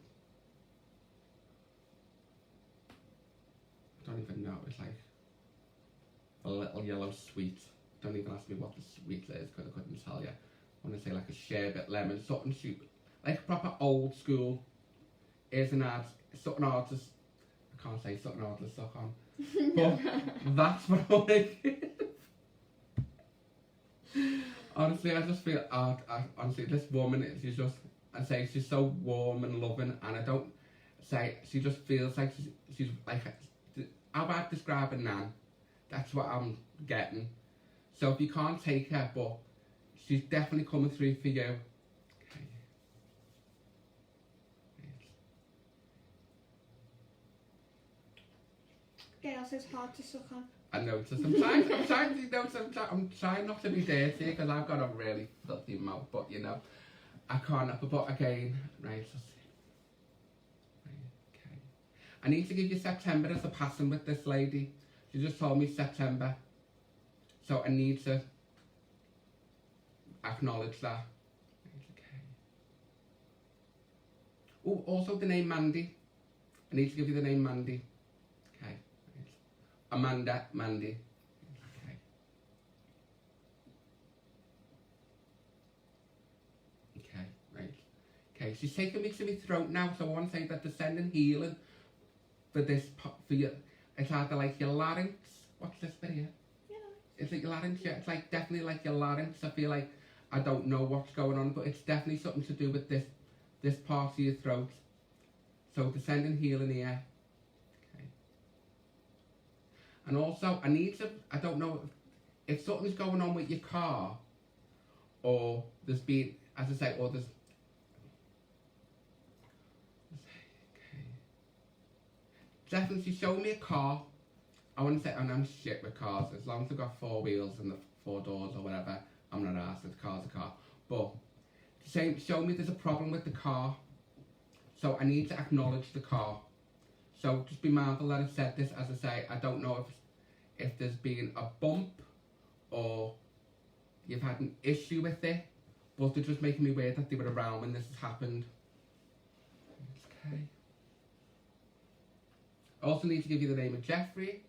I don't even know, it's like a little yellow sweet. Don't even ask me what the sweet is, because I couldn't tell you. I want to say like a sherbet lemon, something sweet, like proper old school. Something hard to, I can't say something hard to suck on. But that's what I want to give. Honestly, I just feel, honestly, this woman, she's just, I say she's so warm and loving, and I don't say, she just feels like she's like, how about describing Nan? That's what I'm getting. So if you can't take her, but she's definitely coming through for you. Okay. Girls, it's hard to suck on. I noticed. I'm trying not to be dirty, because I've got a really filthy mouth, but you know, I can't help it. But again, right, let's see. Right, okay. I need to give you September as a passing with this lady. She just told me September. So I need to acknowledge that. Okay. Oh, also the name Mandy. I need to give you the name Mandy. Okay. Amanda, Mandy. Okay. Okay, right. Okay, she's taking me to my throat now, so I want to say that the sending healing for this, for your, it's either like your larynx. What's this bit here? It's like your larynx, yeah, it's like definitely like your larynx. I feel like I don't know what's going on, but it's definitely something to do with this part of your throat. So descending healing here. Okay. And also I need to, I don't know if something's going on with your car, or there's been, as I say, or there's, okay. Definitely show me a car. I want to say, and I'm shit with cars, as long as I've got 4 wheels and the 4 doors or whatever, I'm not arsed if the car's a car. But show me there's a problem with the car, so I need to acknowledge the car. So just be mindful that I've said this, as I say, I don't know if there's been a bump or you've had an issue with it, but they're just making me aware that they were around when this has happened. Okay. also need to give you the name of Jeffrey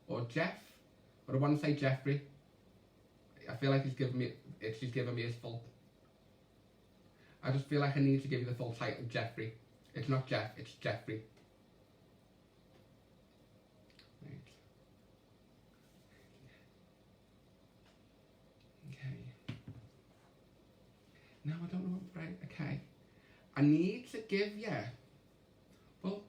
or Jeff, but I want to say Jeffrey. I feel like she's given me his full. I just feel like I need to give you the full title of Jeffrey. It's not Jeff, it's Jeffrey. Right. Okay. Now I don't know what, right, okay. I need to give you, well,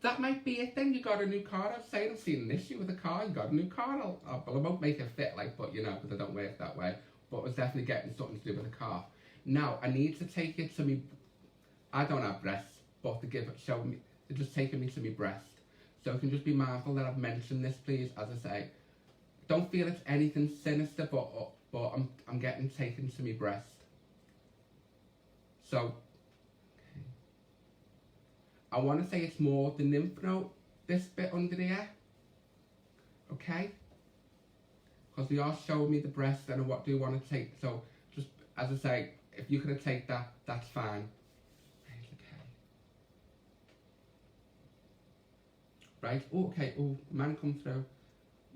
that might be it then. You got a new car. I'm saying I've seen an issue with the car. You got a new car. Well, I won't make it fit, like, but you know, because I don't work that way. But it was definitely getting something to do with the car. Now, I need to take it to me. I don't have breasts, but they're just taking me to me breast. So it can just be mindful that I've mentioned this, please. As I say, don't feel it's anything sinister, but I'm getting taken to me breast. So. I want to say it's more the lymph node, this bit under here, okay? Because they are showing me the breast and what do you want to take. So just, as I say, if you could take that, that's fine. Right, okay, oh, man come through.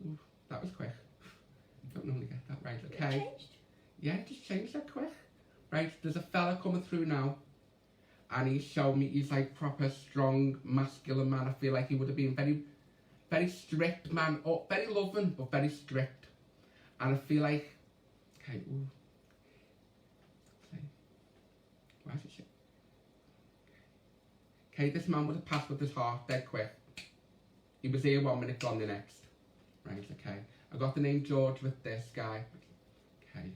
Ooh, that was quick. Don't normally get that, right, okay. It changed? Yeah, it just changed that quick. Right, there's a fella coming through now. And he's shown me he's like proper strong, masculine man. I feel like he would have been very, very strict man. Oh, very loving, but very strict. And I feel like, okay, ooh. Why is it shit? Okay, this man would have passed with his heart dead quick. He was here 1 minute, gone the next. Right, okay. I got the name George with this guy. Okay.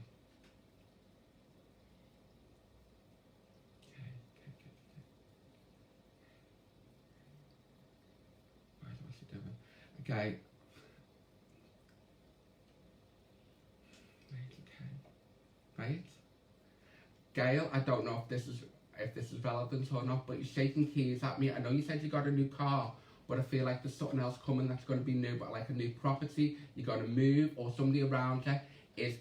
Okay. Right. Gail, I don't know if this is relevant or not, but you're shaking keys at me. I know you said you got a new car, but I feel like there's something else coming that's going to be new, but like a new property. You're going to move, or somebody around you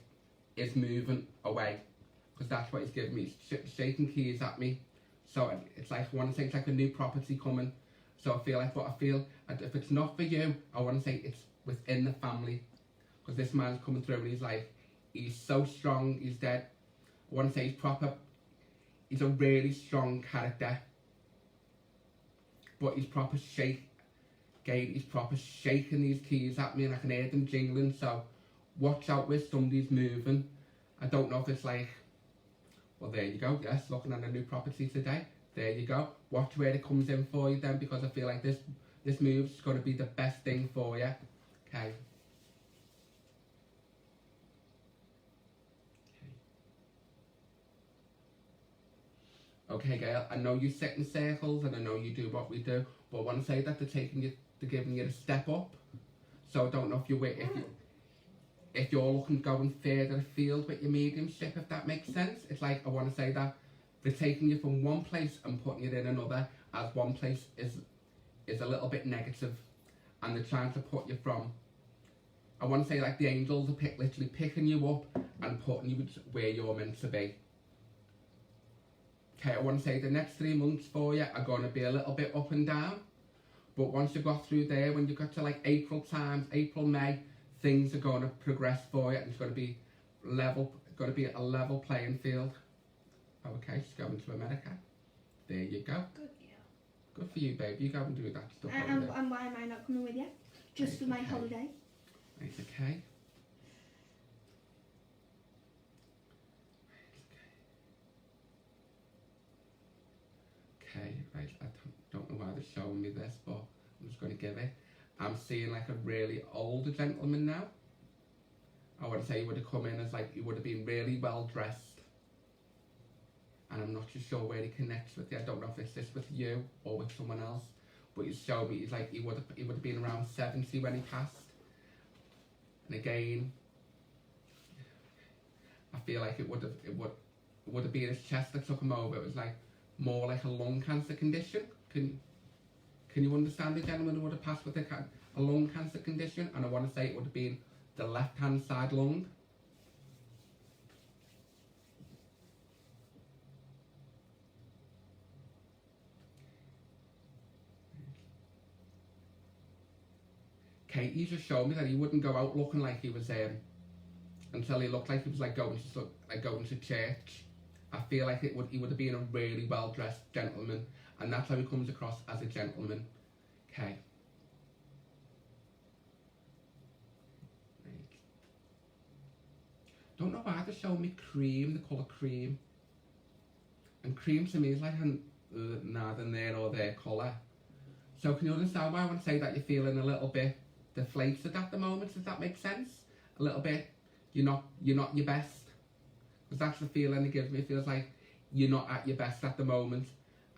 is moving away, because that's what he's giving me. He's shaking keys at me. So it's like, I want to say it's like a new property coming. So I feel like if it's not for you, I want to say it's within the family. Because this man's coming through and he's so strong, he's dead. I want to say he's a really strong character. But he's proper shaking these keys at me and I can hear them jingling. So watch out with somebody's moving. I don't know if it's like, well there you go, yes, looking at a new property today. There you go. Watch where it comes in for you then, because I feel like this move's going to be the best thing for you. Okay. Okay, Gail, I know you sit in circles and I know you do what we do, but I want to say that they're giving you a step up. So I don't know if you're looking going further afield with your mediumship, if that makes sense. It's like, I want to say that they're taking you from one place and putting it in another, as one place is a little bit negative, and they're trying to put you from, I want to say like the angels are literally picking you up and putting you where you're meant to be. Okay, I want to say the next 3 months for you are going to be a little bit up and down, but once you got through there, when you got to like April, May, things are going to progress for you, and it's going to be a level playing field. Okay, she's going to America. There you go. Good, yeah. Good for you, babe. You go and do that stuff. And why am I not coming with you? Just Right, for my okay. holiday? Right, okay. Okay, right. I don't know why they're showing me this, but I'm just going to give it. I'm seeing like a really older gentleman now. I would say he would have come in as like, he would have been really well dressed. And I'm not too sure where he connects with you. I don't know if it's this with you or with someone else. But he's showed me, he would have been around 70 when he passed. And again, I feel like it would have been his chest that took him over. It was like more like a lung cancer condition. Can you understand the gentleman who would have passed with a lung cancer condition? And I want to say it would have been the left hand side lung. Okay, he just showed me that he wouldn't go out looking like he was until he looked like he was like going to church. I feel like he would have been a really well dressed gentleman, and that's how he comes across as a gentleman. Okay. Right. Don't know why they showed me cream, the colour cream. And cream to me is like neither there or there colour. So can you understand why I want to say that you're feeling a little bit deflated at the moment? Does that make sense? A little bit. You're not your best. Because that's the feeling it gives me. It feels like you're not at your best at the moment,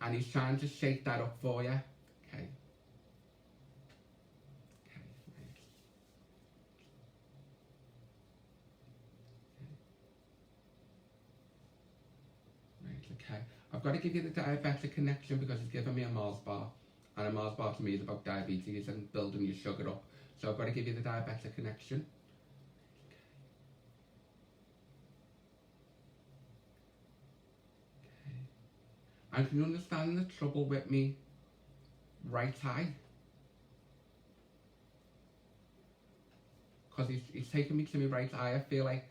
and he's trying to shake that up for you. Okay. Okay. Right. Okay. I've got to give you the diabetic connection because he's given me a Mars bar. And a Mars bar to me is about diabetes and building your sugar up. So I've got to give you the diabetic connection. Okay. And can you understand the trouble with me right eye? Because he's taking me to my right eye. I feel like,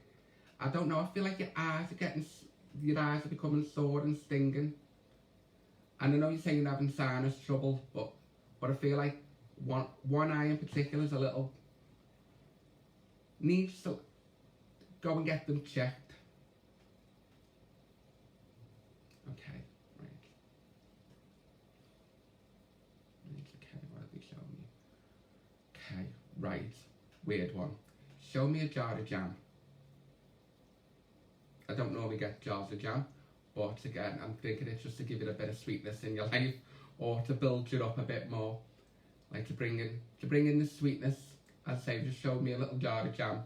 I don't know, I feel like your eyes are becoming sore and stinging. And I know you're saying you're having sinus trouble, but I feel like one eye in particular is a little, needs to go and get them checked. Okay, right. Okay, what are they showing me? Okay, right, weird one. Show me a jar of jam. I don't normally get jars of jam, but again, I'm thinking it's just to give it a bit of sweetness in your life, or to build you up a bit more, like to bring in the sweetness. As I say, just show me a little jar of jam,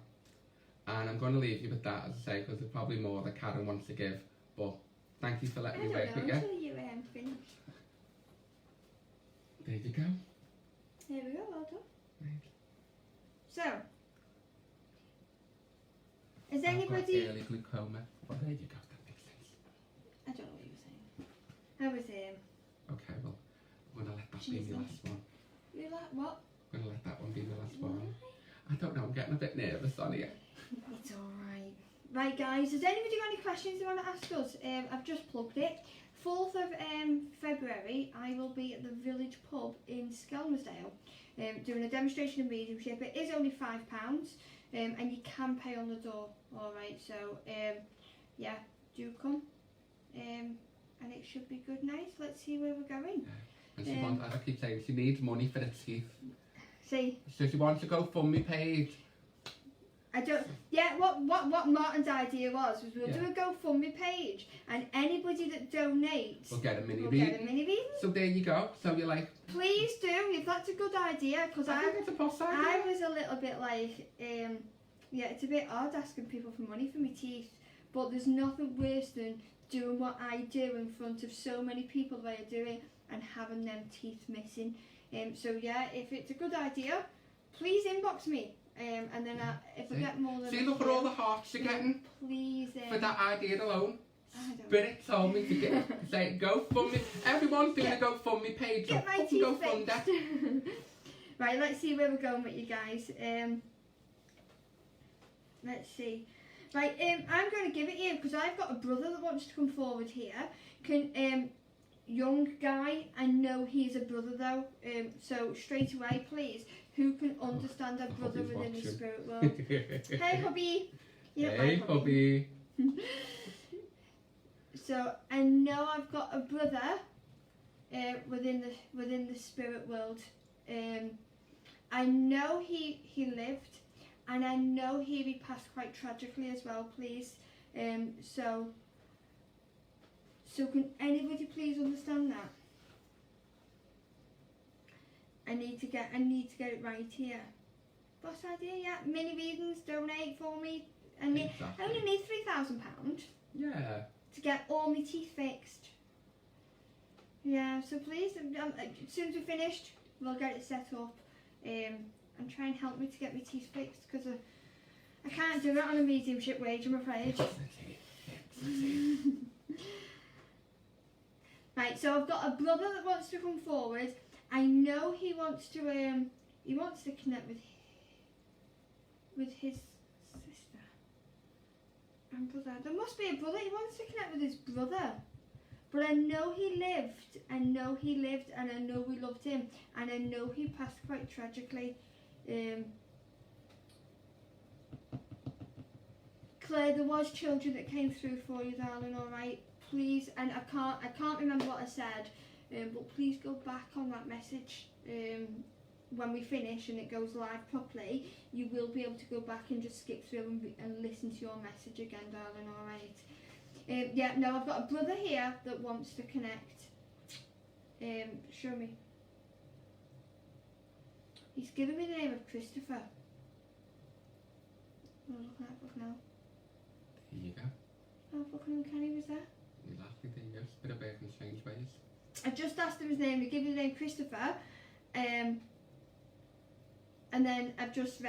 and I'm going to leave you with that, as I say, because there's probably more that Karen wants to give. But thank you for letting me work with you. Until you finish. There you go. There we go. Well done. Right. So, is I've anybody? got early glaucoma. Well, there you go. That makes sense. I don't know what you were saying. How was Okay, well, I'm going to let that be the last one. You like what? I'm going to let that one be the last one. I don't know, I'm getting a bit nervous on here. It's alright. Right guys, has anybody got any questions they want to ask us? I've just plugged it. 4th of February, I will be at the Village Pub in Skelmersdale doing a demonstration of mediumship. It is only £5 and you can pay on the door. Alright, so yeah, do come. And it should be good night. Let's see where we're going. And she wants, I keep saying, she needs money for the teeth. See? So she wants to go GoFundMe page. I don't. Yeah, what Martin's idea was we'll do a GoFundMe page, and anybody that donates will get a mini reading. So there you go. So you're like, please do, if that's a good idea, because I think it's a boss idea. I was a little bit like, yeah, it's a bit odd asking people for money for my teeth, but there's nothing worse than doing what I do in front of so many people that I do it and having them teeth missing. So yeah, if it's a good idea, please inbox me. And then if I get more than see, look at all the hearts you're getting. Please. For that idea alone. Spirit told me to get say GoFundMe. Everyone's doing a GoFundMe page. Get my teeth fixed. Right, let's see where we're going with you guys. Let's see. Right, I'm going to give it you because I've got a brother that wants to come forward here. Young guy, I know he's a brother though. So straight away, please. Who can understand a brother within the spirit world? Hey, hubby. Hey, hubby. So I know I've got a brother within the spirit world. I know he lived, and I know he passed quite tragically as well. Please, so can anybody please understand that? I need to get it right here. Boss idea, yeah. Mini readings, donate for me. I only need £3,000. Yeah. To get all my teeth fixed. Yeah, so please, as soon as we're finished, we'll get it set up. And try and help me to get my teeth fixed because I can't do it on a mediumship wage, I'm afraid. Right, so I've got a brother that wants to come forward. I know he wants to connect with with his sister and brother. There must be a brother. He wants to connect with his brother. But I know he lived, and I know we loved him, and I know he passed quite tragically. Claire, there was children that came through for you, darling, alright? Please, and I can't remember what I said, but please go back on that message when we finish and it goes live properly. You will be able to go back and just skip through and listen to your message again, darling, alright? Yeah, no, I've got a brother here that wants to connect. Show me. He's given me the name of Christopher. Oh, look at that book now. There you go. Oh, fucking uncanny was that? Exactly, there you go. It's a bit of birth in strange ways. I just asked him his name, he gave me the name Christopher. And then I've just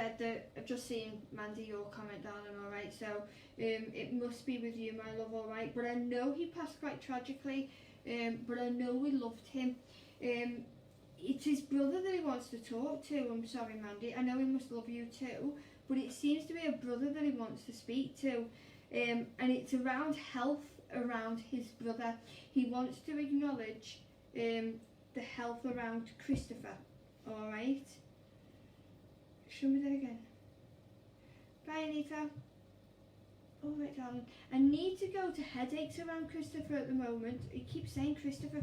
seen, Mandy, your comment, darling, alright, so it must be with you, my love, alright, but I know he passed quite tragically, but I know we loved him. It's his brother that he wants to talk to. I'm sorry, Mandy, I know he must love you too, but it seems to be a brother that he wants to speak to, and it's around health around his brother. He wants to acknowledge the health around Christopher, alright? Show me that again. Bye, Anita. Alright, darling. I need to go to headaches around Christopher at the moment. He keeps saying Christopher.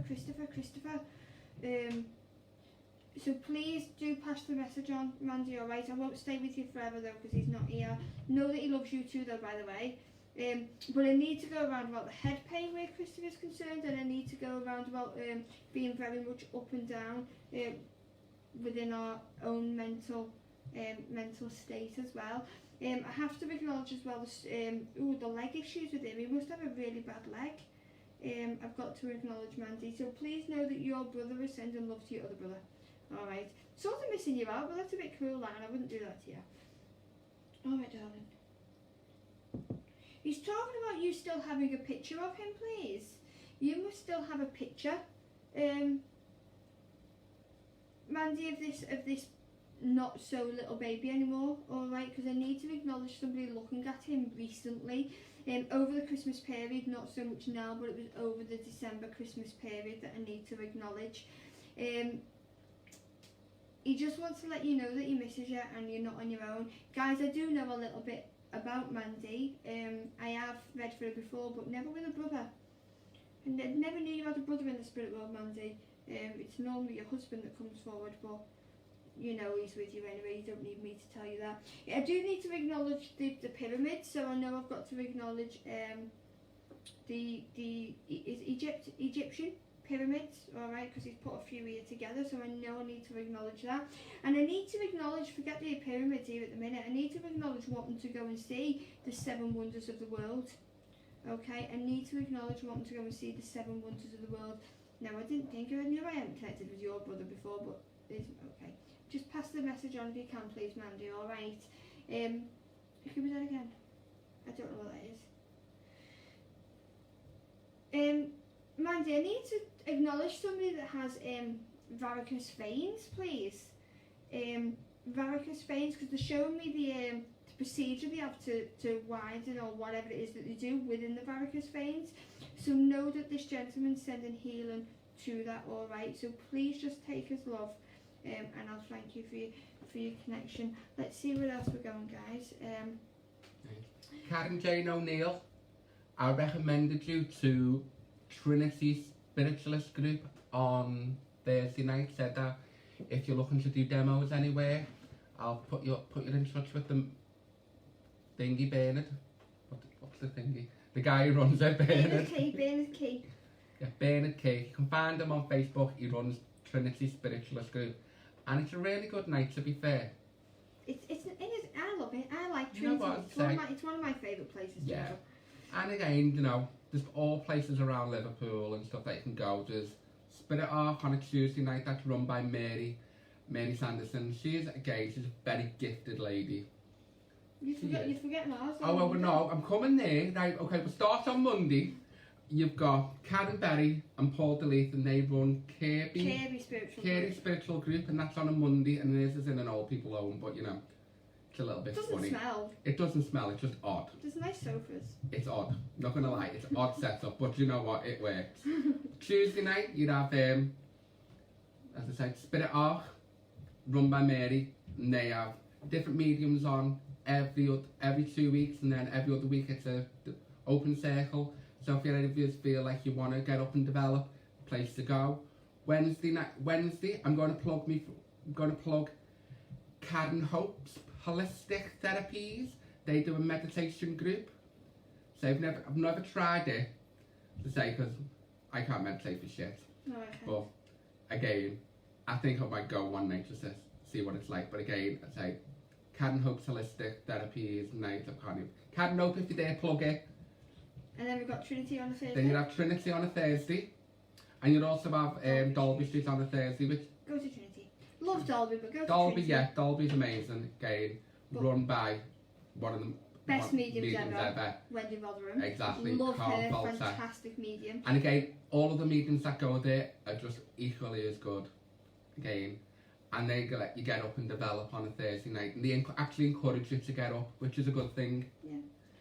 So please do pass the message on, Mandy, alright? I won't stay with you forever though, because he's not here. Know that he loves you too though, by the way. But I need to go around about the head pain where Christopher's concerned, and I need to go around about being very much up and down within our own mental state as well. I have to acknowledge as well the leg issues with him. He must have a really bad leg. I've got to acknowledge, Mandy. So please know that your brother is sending love to your other brother. Alright. Sort of missing you out, but that's a bit cruel, and I wouldn't do that to you. Alright, darling. He's talking about you still having a picture of him, please. You must still have a picture, Mandy, of this not so little baby anymore, alright, because I need to acknowledge somebody looking at him recently, over the Christmas period, not so much now, but it was over the December Christmas period that I need to acknowledge. He just wants to let you know that he misses you and you're not on your own. Guys, I do know a little bit about Mandy. I have read for her before, but never with a brother. And I never knew you had a brother in the spirit world, Mandy. It's normally your husband that comes forward, but you know he's with you anyway. You don't need me to tell you that. I do need to acknowledge the pyramid, so I know I've got to acknowledge the Egyptian pyramids, alright, because he's put a few here together, so I know I need to acknowledge that. And I need to acknowledge, forget the pyramids here at the minute, I need to acknowledge wanting to go and see the 7 wonders of the world. Okay, I need to acknowledge wanting to go and see the 7 wonders of the world. Now, I didn't think I knew I hadn't connected with your brother before, but it's okay. Just pass the message on if you can, please, Mandy, alright? Give me that again. I don't know what that is. Mandy, I need to acknowledge somebody that has varicose veins, please. Varicose veins, because they're showing me the procedure they have to widen or whatever it is that they do within the varicose veins. So know that this gentleman's sending healing to that, alright? So please just take his love, and I'll thank you for your connection. Let's see where else we're going, guys. Karen Jane O'Neill, I recommended you to Trinity Spiritualist group on Thursday night. Said that if you're looking to do demos anywhere, I'll put you in touch with them. Thingy Bernard. What's the thingy? The guy who runs it, Bernard. Bernard Key. Yeah, Bernard Key. You can find him on Facebook. He runs Trinity Spiritualist group, and it's a really good night, to be fair. It is. I love it. I like Trinity. You know what It's one of my favourite places. Yeah. And again, you know, there's all places around Liverpool and stuff that you can go. There's Spirit Arc on a Tuesday night that's run by Mary Sanderson. She's a very gifted lady. You're forgetting ours. Oh, well, no, I'm coming there. Right, okay, we'll start on Monday. You've got Karen Berry and Paul DeLeith, and they run Kirby Spiritual Group, and that's on a Monday, and theirs is in an old people home, but you know, a little bit It doesn't funny. smell. It doesn't smell, it's just odd. There's nice sofas. It's odd. Not gonna lie, it's odd setup, but you know what? It works. Tuesday night, you'd have, as I said, Spirit Arc, run by Mary, and they have different mediums on every 2 weeks, and then every other week it's a open circle. So if any of you feel like you want to get up and develop, place to go. Wednesday, I'm going to plug Karen Hope's Holistic Therapies. They do a meditation group. So I've never tried it, to say, because I can't meditate for shit. Oh, okay. But again, I think I might go one night just to see what it's like. But again, I'd say Karen Hope's Holistic Therapies night. I can't even. Karen Hope, if you dare, plug it. And then we've got Trinity on a Thursday. Then you'd have Trinity on a Thursday. And you'd also have Dolby Street on a Thursday, which... Go to Trinity. Love Dolby, but go to Dolby, Trinity. yeah, Dolby's amazing. Again, But run by one of the best mediums ever. ever. Wendy Rotherham. Exactly. Love Carl her, Volta. fantastic medium. And again, all of the mediums that go there are just equally as good. Again, and they let you get up and develop on a Thursday night, and they actually encourage you to get up, which is a good thing. Yeah.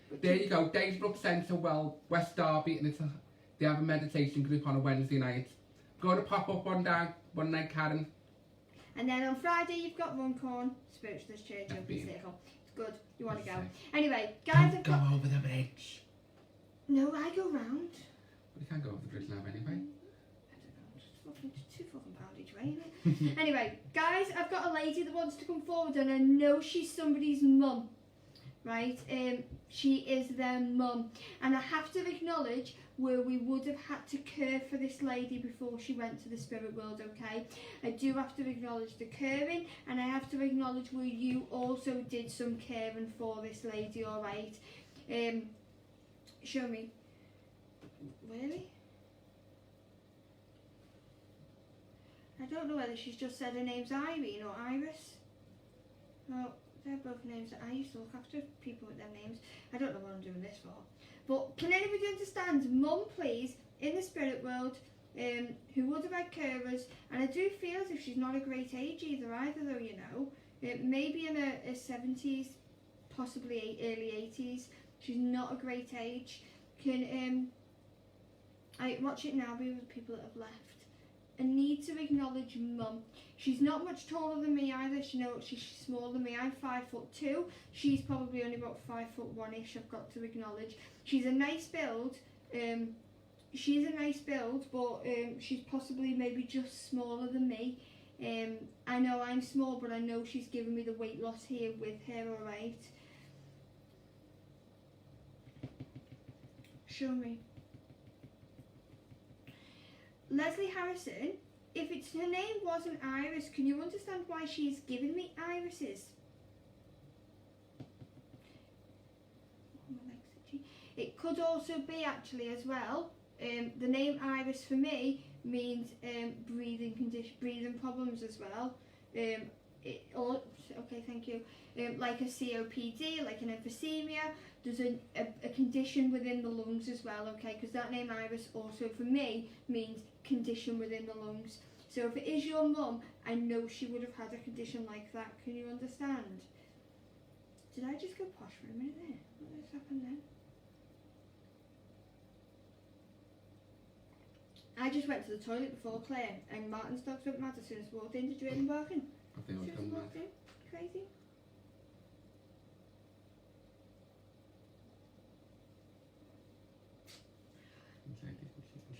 But There you go, Daysbrook Centre, West Derby, and they have a meditation group on a Wednesday night. Going to pop up one night, Karen. And then on Friday you've got Runcorn, Spiritualist Church, I've Open been. Circle. It's good. You want to go. Yes, Anyway, guys, I've Go got... over the bridge. No, I go round. We can't go over the bridge now anyway. I don't know, just £2 each way, isn't it? Anyway, guys, I've got a lady that wants to come forward, and I know she's somebody's mum, right? She is their mum, and I have to acknowledge where we would have had to care for this lady before she went to the spirit world, okay? I do have to acknowledge the caring, and I have to acknowledge where you also did some caring for this lady, alright? Show me. Really? I don't know whether she's just said her name's Irene or Iris. Well, they're both names that I used to look after people with their names. I don't know what I'm doing this for. But can anybody understand? Mum, please, in the spirit world, who would have had carers, and I do feel as if she's not a great age either, though, you know. Maybe in her 70s, possibly early 80s. She's not a great age. Can I watch it now? Be with people that have left. I need to acknowledge Mum. She's not much taller than me either. She's smaller than me. I'm 5'2". She's probably only about 5'1"ish. I've got to acknowledge. She's a nice build. She's a nice build, but she's possibly maybe just smaller than me. I know I'm small, but I know she's given me the weight loss here with her. All right. Show me. Leslie Harrison, if her name wasn't Iris, can you understand why she's given me irises? It could also be actually as well, the name Iris for me means breathing problems as well. Okay, thank you. Like a COPD, like an emphysema, there's a condition within the lungs as well, okay, because that name Iris also for me means condition within the lungs. So if it is your mum, I know she would have had a condition like that. Can you understand? Did I just go posh for a minute there? What has happened then? I just went to the toilet before Claire, and Martin's dogs went mad as soon as I walked in. Did you hear them barking? Have they all As soon as gone I mad? walked in. Crazy.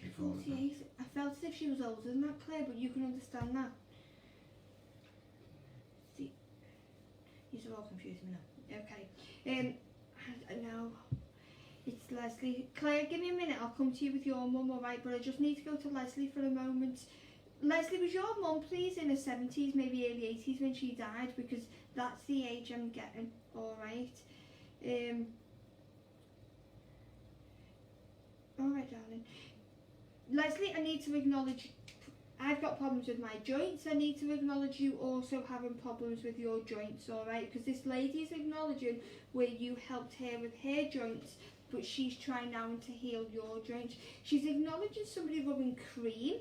She's 48. I felt as if she was older than that, Claire, but you can understand that. See, these are all confusing me now. Okay. No, it's Leslie. Claire, give me a minute. I'll come to you with your mum, alright? But I just need to go to Leslie for a moment. Leslie, was your mum, please, in her 70s, maybe early 80s when she died? Because that's the age I'm getting, alright? Alright, darling. Leslie, I need to acknowledge I've got problems with my joints. I need to acknowledge you also having problems with your joints, alright? Because this lady is acknowledging where you helped her with her joints, but she's trying now to heal your joints. She's acknowledging somebody rubbing cream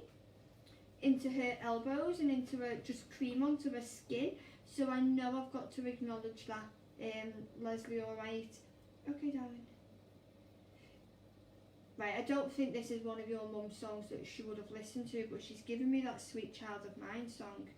into her elbows and into her, just cream onto her skin. So I know I've got to acknowledge that. Leslie, alright? Okay, darling. Right, I don't think this is one of your mum's songs that she would have listened to, but she's given me that Sweet Child of Mine song.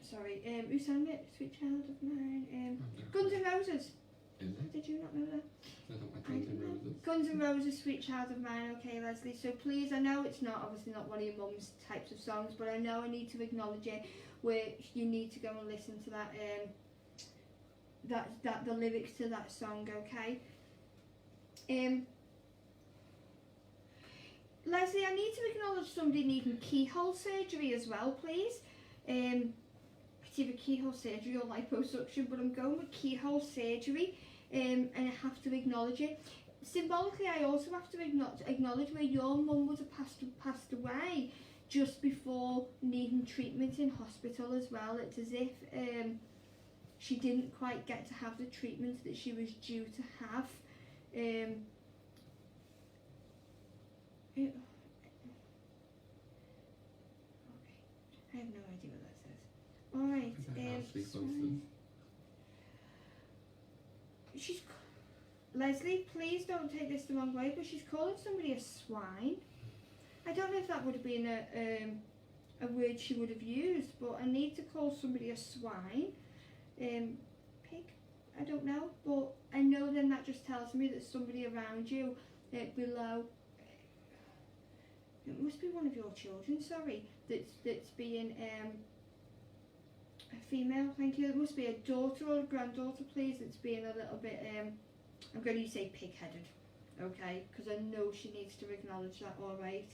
Sorry, who sang it? Sweet Child of Mine? Guns N' Roses. Is it? Did you not know that? I don't like Guns N' Roses. Guns N' Roses, Sweet Child of Mine. Okay, Leslie. So please, I know it's not obviously not one of your mum's types of songs, but I know I need to acknowledge it. Where you need to go and listen to that. That the lyrics to that song. Okay. Leslie, I need to acknowledge somebody needing keyhole surgery as well, please. It's either keyhole surgery or liposuction, but I'm going with keyhole surgery, and I have to acknowledge it. Symbolically, I also have to acknowledge where your mum would have passed away just before needing treatment in hospital as well. It's as if she didn't quite get to have the treatment that she was due to have. Okay. I have no idea what that says. Alright, she's Leslie, please don't take this the wrong way, but she's calling somebody a swine. I don't know if that would have been a word she would have used, but I need to call somebody a swine. Pig, I don't know, but I know then that just tells me that somebody around you below, it must be one of your children, sorry, that's being a female, thank you. It must be a daughter or a granddaughter, please, that's being a little bit, I'm going to say pig-headed, okay, because I know she needs to acknowledge that, alright.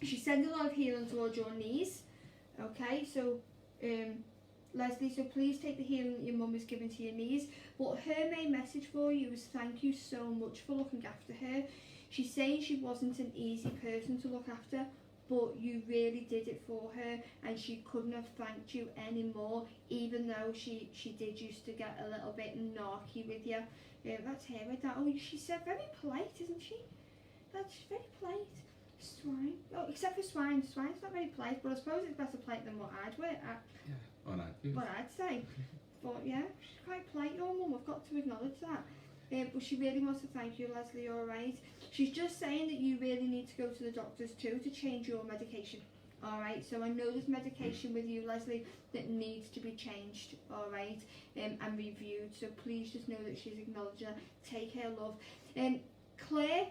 She sends a lot of healing towards your knees, okay, so, Leslie, so please take the healing that your mum has given to your knees, but her main message for you is thank you so much for looking after her. She's saying she wasn't an easy person to look after, but you really did it for her, and she couldn't have thanked you anymore, even though she did used to get a little bit narky with you. That's her with that. Oh, she's very polite, isn't she? That's very polite. Swine. Oh, except for swine. Swine's not very polite, but I suppose it's better polite than what I'd wear. What I'd say. But yeah, she's quite polite, your mum. I've got to acknowledge that. But she really wants to thank you, Leslie, alright? She's just saying that you really need to go to the doctors too to change your medication, alright? So I know there's medication with you, Leslie, that needs to be changed, alright? And reviewed, so please just know that she's acknowledged that. Take care, love. Claire,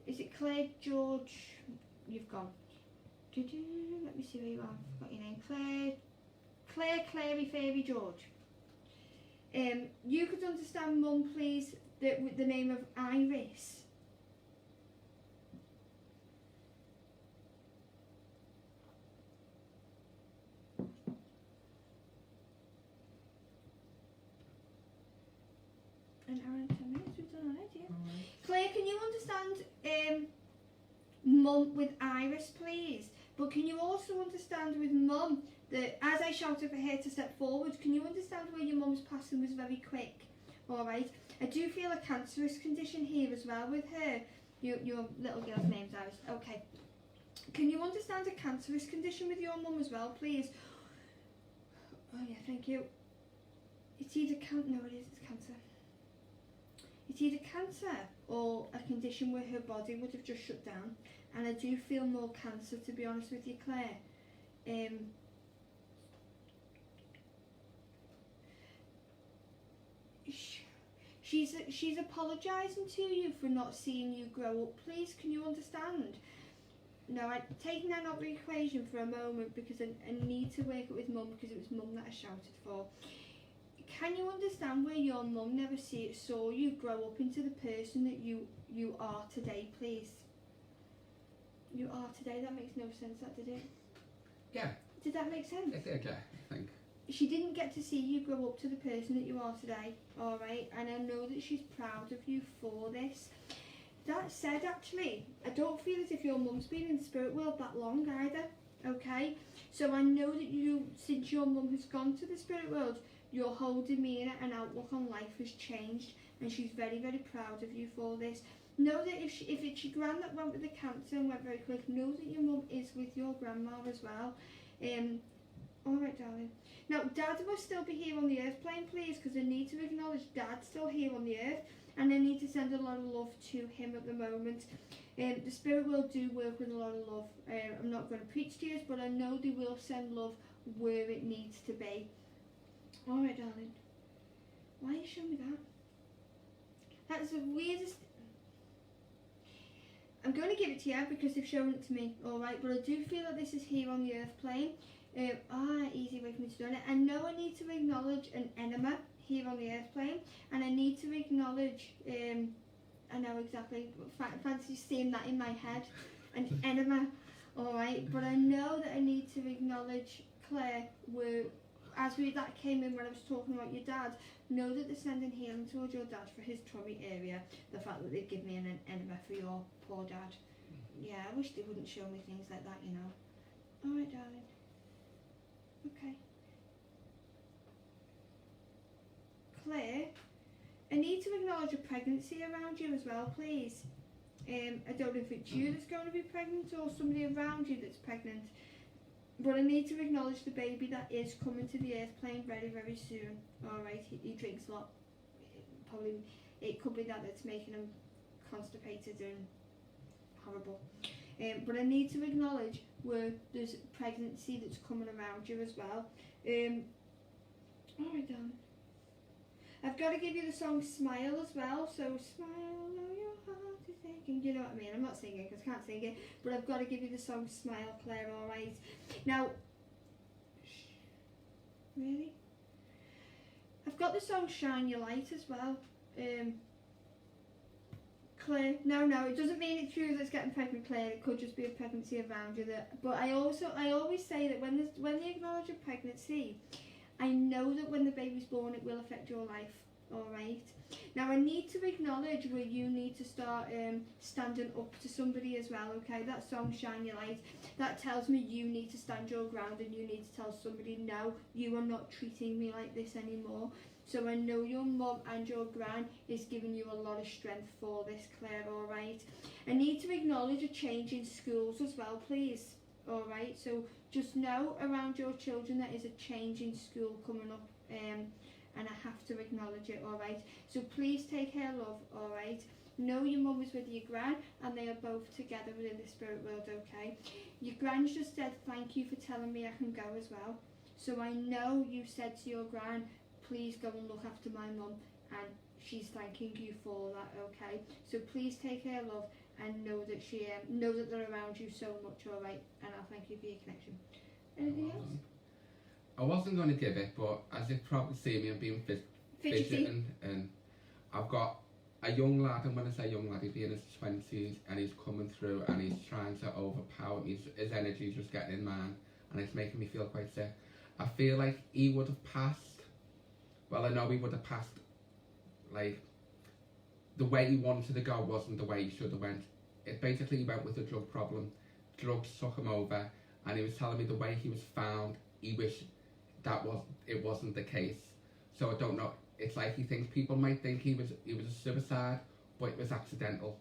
is it Claire George? You've gone. Let me see where you are. I've got your name. Clary Fairy George. You could understand, Mum, please, with the name of Iris. An hour and 10 minutes, we've done already, yeah. Claire, can you understand Mum with Iris, please? But can you also understand with Mum that as I shouted for her to step forward, can you understand where your mum's passing was very quick? Alright, I do feel a cancerous condition here as well with her. Your little girl's name's Iris. Okay. Can you understand a cancerous condition with your mum as well, please? Oh yeah, thank you. It's either it's cancer. It's either cancer or a condition where her body would have just shut down. And I do feel more cancer, to be honest with you, Claire. She's apologising to you for not seeing you grow up. Please, can you understand? No, I'm taking that out of the equation for a moment because I need to work it with Mum because it was Mum that I shouted for. Can you understand where your mum never saw you grow up into the person that you are today, please? You are today. That makes no sense, that did it? Yeah. Did that make sense? It did, yeah, I think. She didn't get to see you grow up to the person that you are today, alright? And I know that she's proud of you for this. That said, actually, I don't feel as if your mum's been in the spirit world that long either, okay? So I know that since your mum has gone to the spirit world, your whole demeanour and outlook on life has changed, and she's very, very proud of you for this. Know that if it's your gran that went with the cancer and went very quick, know that your mum is with your grandma as well. Alright, darling. Now, Dad must still be here on the earth plane, please, because I need to acknowledge Dad's still here on the earth, and I need to send a lot of love to him at the moment. The spirit world do work with a lot of love. I'm not going to preach to you, but I know they will send love where it needs to be. Alright, darling. Why are you showing me that? That's the weirdest... I'm going to give it to you because they've shown it to me, alright, but I do feel that this is here on the earth plane. Easy way for me to do it. I know I need to acknowledge an enema here on the earth plane, and I need to acknowledge, I know exactly, fancy seeing that in my head, an enema, alright, but I know that I need to acknowledge Claire, where, that came in when I was talking about your dad, know that they're sending healing towards your dad for his tummy area, the fact that they've given me an enema for your poor dad. Yeah, I wish they wouldn't show me things like that, you know. Alright, darling. Okay. Claire, I need to acknowledge a pregnancy around you as well, please. I don't know if it's you that's going to be pregnant or somebody around you that's pregnant, but I need to acknowledge the baby that is coming to the earth plane very, very soon. Alright, he drinks a lot. Probably, it could be that it's making him constipated and horrible. But I need to acknowledge where there's pregnancy that's coming around you as well. Alright, darling. I've got to give you the song Smile as well, so smile, know your heart is aching. You know what I mean? I'm not singing because I can't sing it, but I've got to give you the song Smile, Claire, alright? Now, really? I've got the song Shine Your Light as well. Claire, no, it doesn't mean it's true that's getting pregnant, Claire. It could just be a pregnancy around you. But I always say that when they acknowledge a pregnancy, I know that when the baby's born, it will affect your life. Alright. Now I need to acknowledge where you need to start standing up to somebody as well. Okay, that song Shine Your Light, that tells me you need to stand your ground and you need to tell somebody, no, you are not treating me like this anymore. So I know your mum and your gran is giving you a lot of strength for this, Claire, alright? I need to acknowledge a change in schools as well, please. Alright, so just know around your children there is a change in school coming up, and I have to acknowledge it, alright? So please take care, love, alright? Know your mum is with your gran and they are both together within the spirit world, okay? Your gran just said thank you for telling me I can go as well. So I know you said to your gran, please go and look after my mum, and she's thanking you for that, okay? So please take care, love, and know that know that they're around you so much, alright? And I'll thank you for your connection. Anything else? I wasn't going to give it, but as you've probably seen me, I'm being fidgeting, and I've got a young lad, and when I say young lad, he'd be in his 20s, and he's coming through, and he's trying to overpower me. His energy's just getting in mine, and it's making me feel quite sick. I feel like he would have passed. Well, I know he would have passed, like, the way he wanted to go wasn't the way he should have went. It basically went with a drug problem. Drugs took him over, and he was telling me the way he was found, he wished it wasn't the case. So I don't know. It's like he thinks people might think he was a suicide, but it was accidental.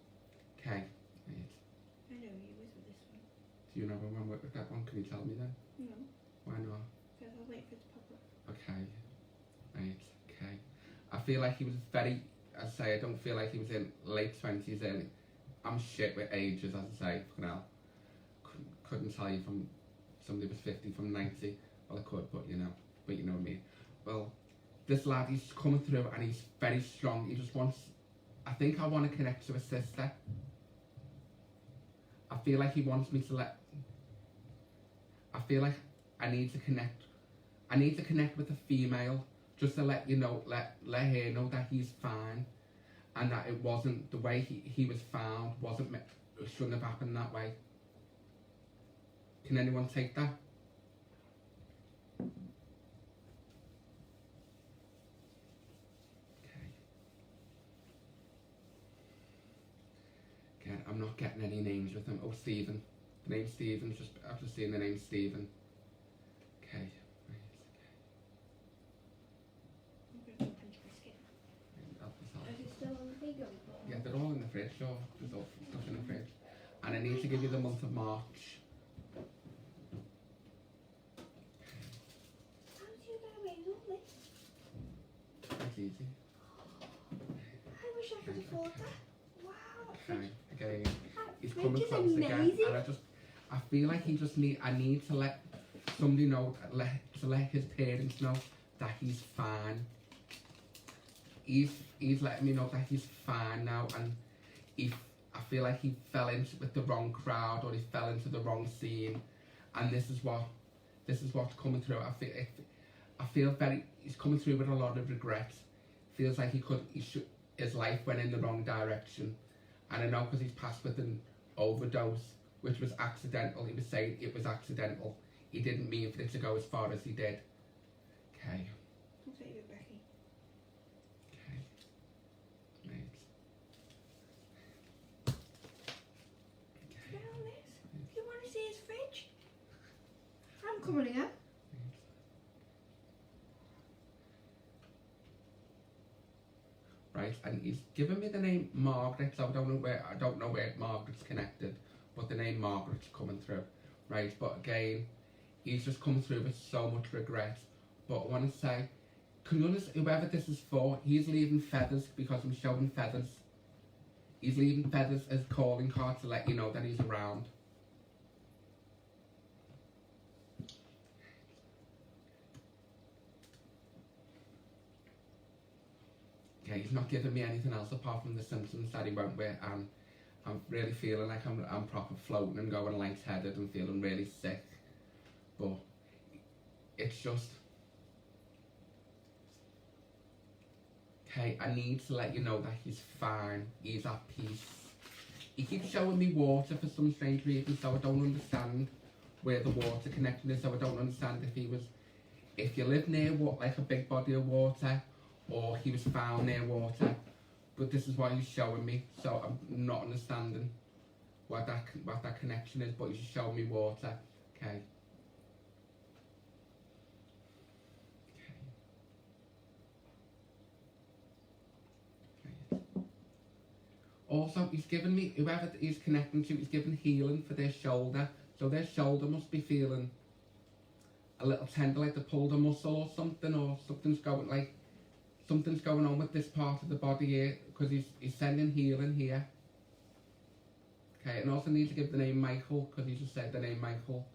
Okay. Right. I know he was with this one. Do you know when with that one? Can you tell me then? No. Why not? Because I'll wait for it to pop up. Okay. Right. Okay. I feel like he was very. As I say, I don't feel like he was in late 20s. Early. I'm shit with ages, as I say. Fucking hell. Couldn't tell you from somebody was 50 from 90. Well, I could, but you know what I mean. Well, this lad, he's coming through and he's very strong. He just wants, I think I want to connect to a sister. I feel like he wants me to I feel like I need to connect with a female, just to let you know, let her know that he's fine, and that it wasn't the way he was found, it shouldn't have happened that way. Can anyone take that? I'm not getting any names with him. Oh, Stephen. The name Stephen. I've just seen the name Stephen. Okay. Right. I'm going to punch my skin. Is it still on the vegan? Yeah, they're all in the fridge. Sure. There's all stuff in the fridge. And I need to give you the month of March. That's easy. I wish I could afford that. Wow. Okay, again, he's Fridge coming is close again, amazing. and I feel like I need to let somebody know, to let his parents know that he's fine. He's letting me know that he's fine now, and I feel like he fell into with the wrong crowd, or he fell into the wrong scene, and this is what's coming through. I feel he's coming through with a lot of regret. Feels like his life went in the wrong direction, and I know because he's passed with an overdose, which was accidental. He was saying it was accidental. He didn't mean for it to go as far as he did. Okay. I'll take it, Becky. Okay. Right. Get on this. If you want to see his fridge, I'm coming here. Right, and he's given me the name Margaret, so I don't know where Margaret's connected, but the name Margaret's coming through. Right, but again, he's just come through with so much regret. But I want to say, can you understand, whoever this is for, he's leaving feathers because I'm showing feathers. He's leaving feathers as calling cards to let you know that he's around. Okay, he's not giving me anything else apart from the symptoms that he went with, and I'm really feeling like I'm proper floating and going lightheaded and feeling really sick. But it's just, okay, I need to let you know that he's fine, he's at peace. He keeps showing me water for some strange reason, so I don't understand where the water connection is, so I don't understand if you live near like a big body of water, or he was found near water. But this is what he's showing me, so I'm not understanding what that connection is, but he's showing me water. Okay. Also, he's given me, whoever he's connecting to, he's given healing for their shoulder. So their shoulder must be feeling a little tender, like they pulled a muscle or something something's going on with this part of the body here, because he's sending healing here. Okay, and also need to give the name Michael, because he just said the name Michael.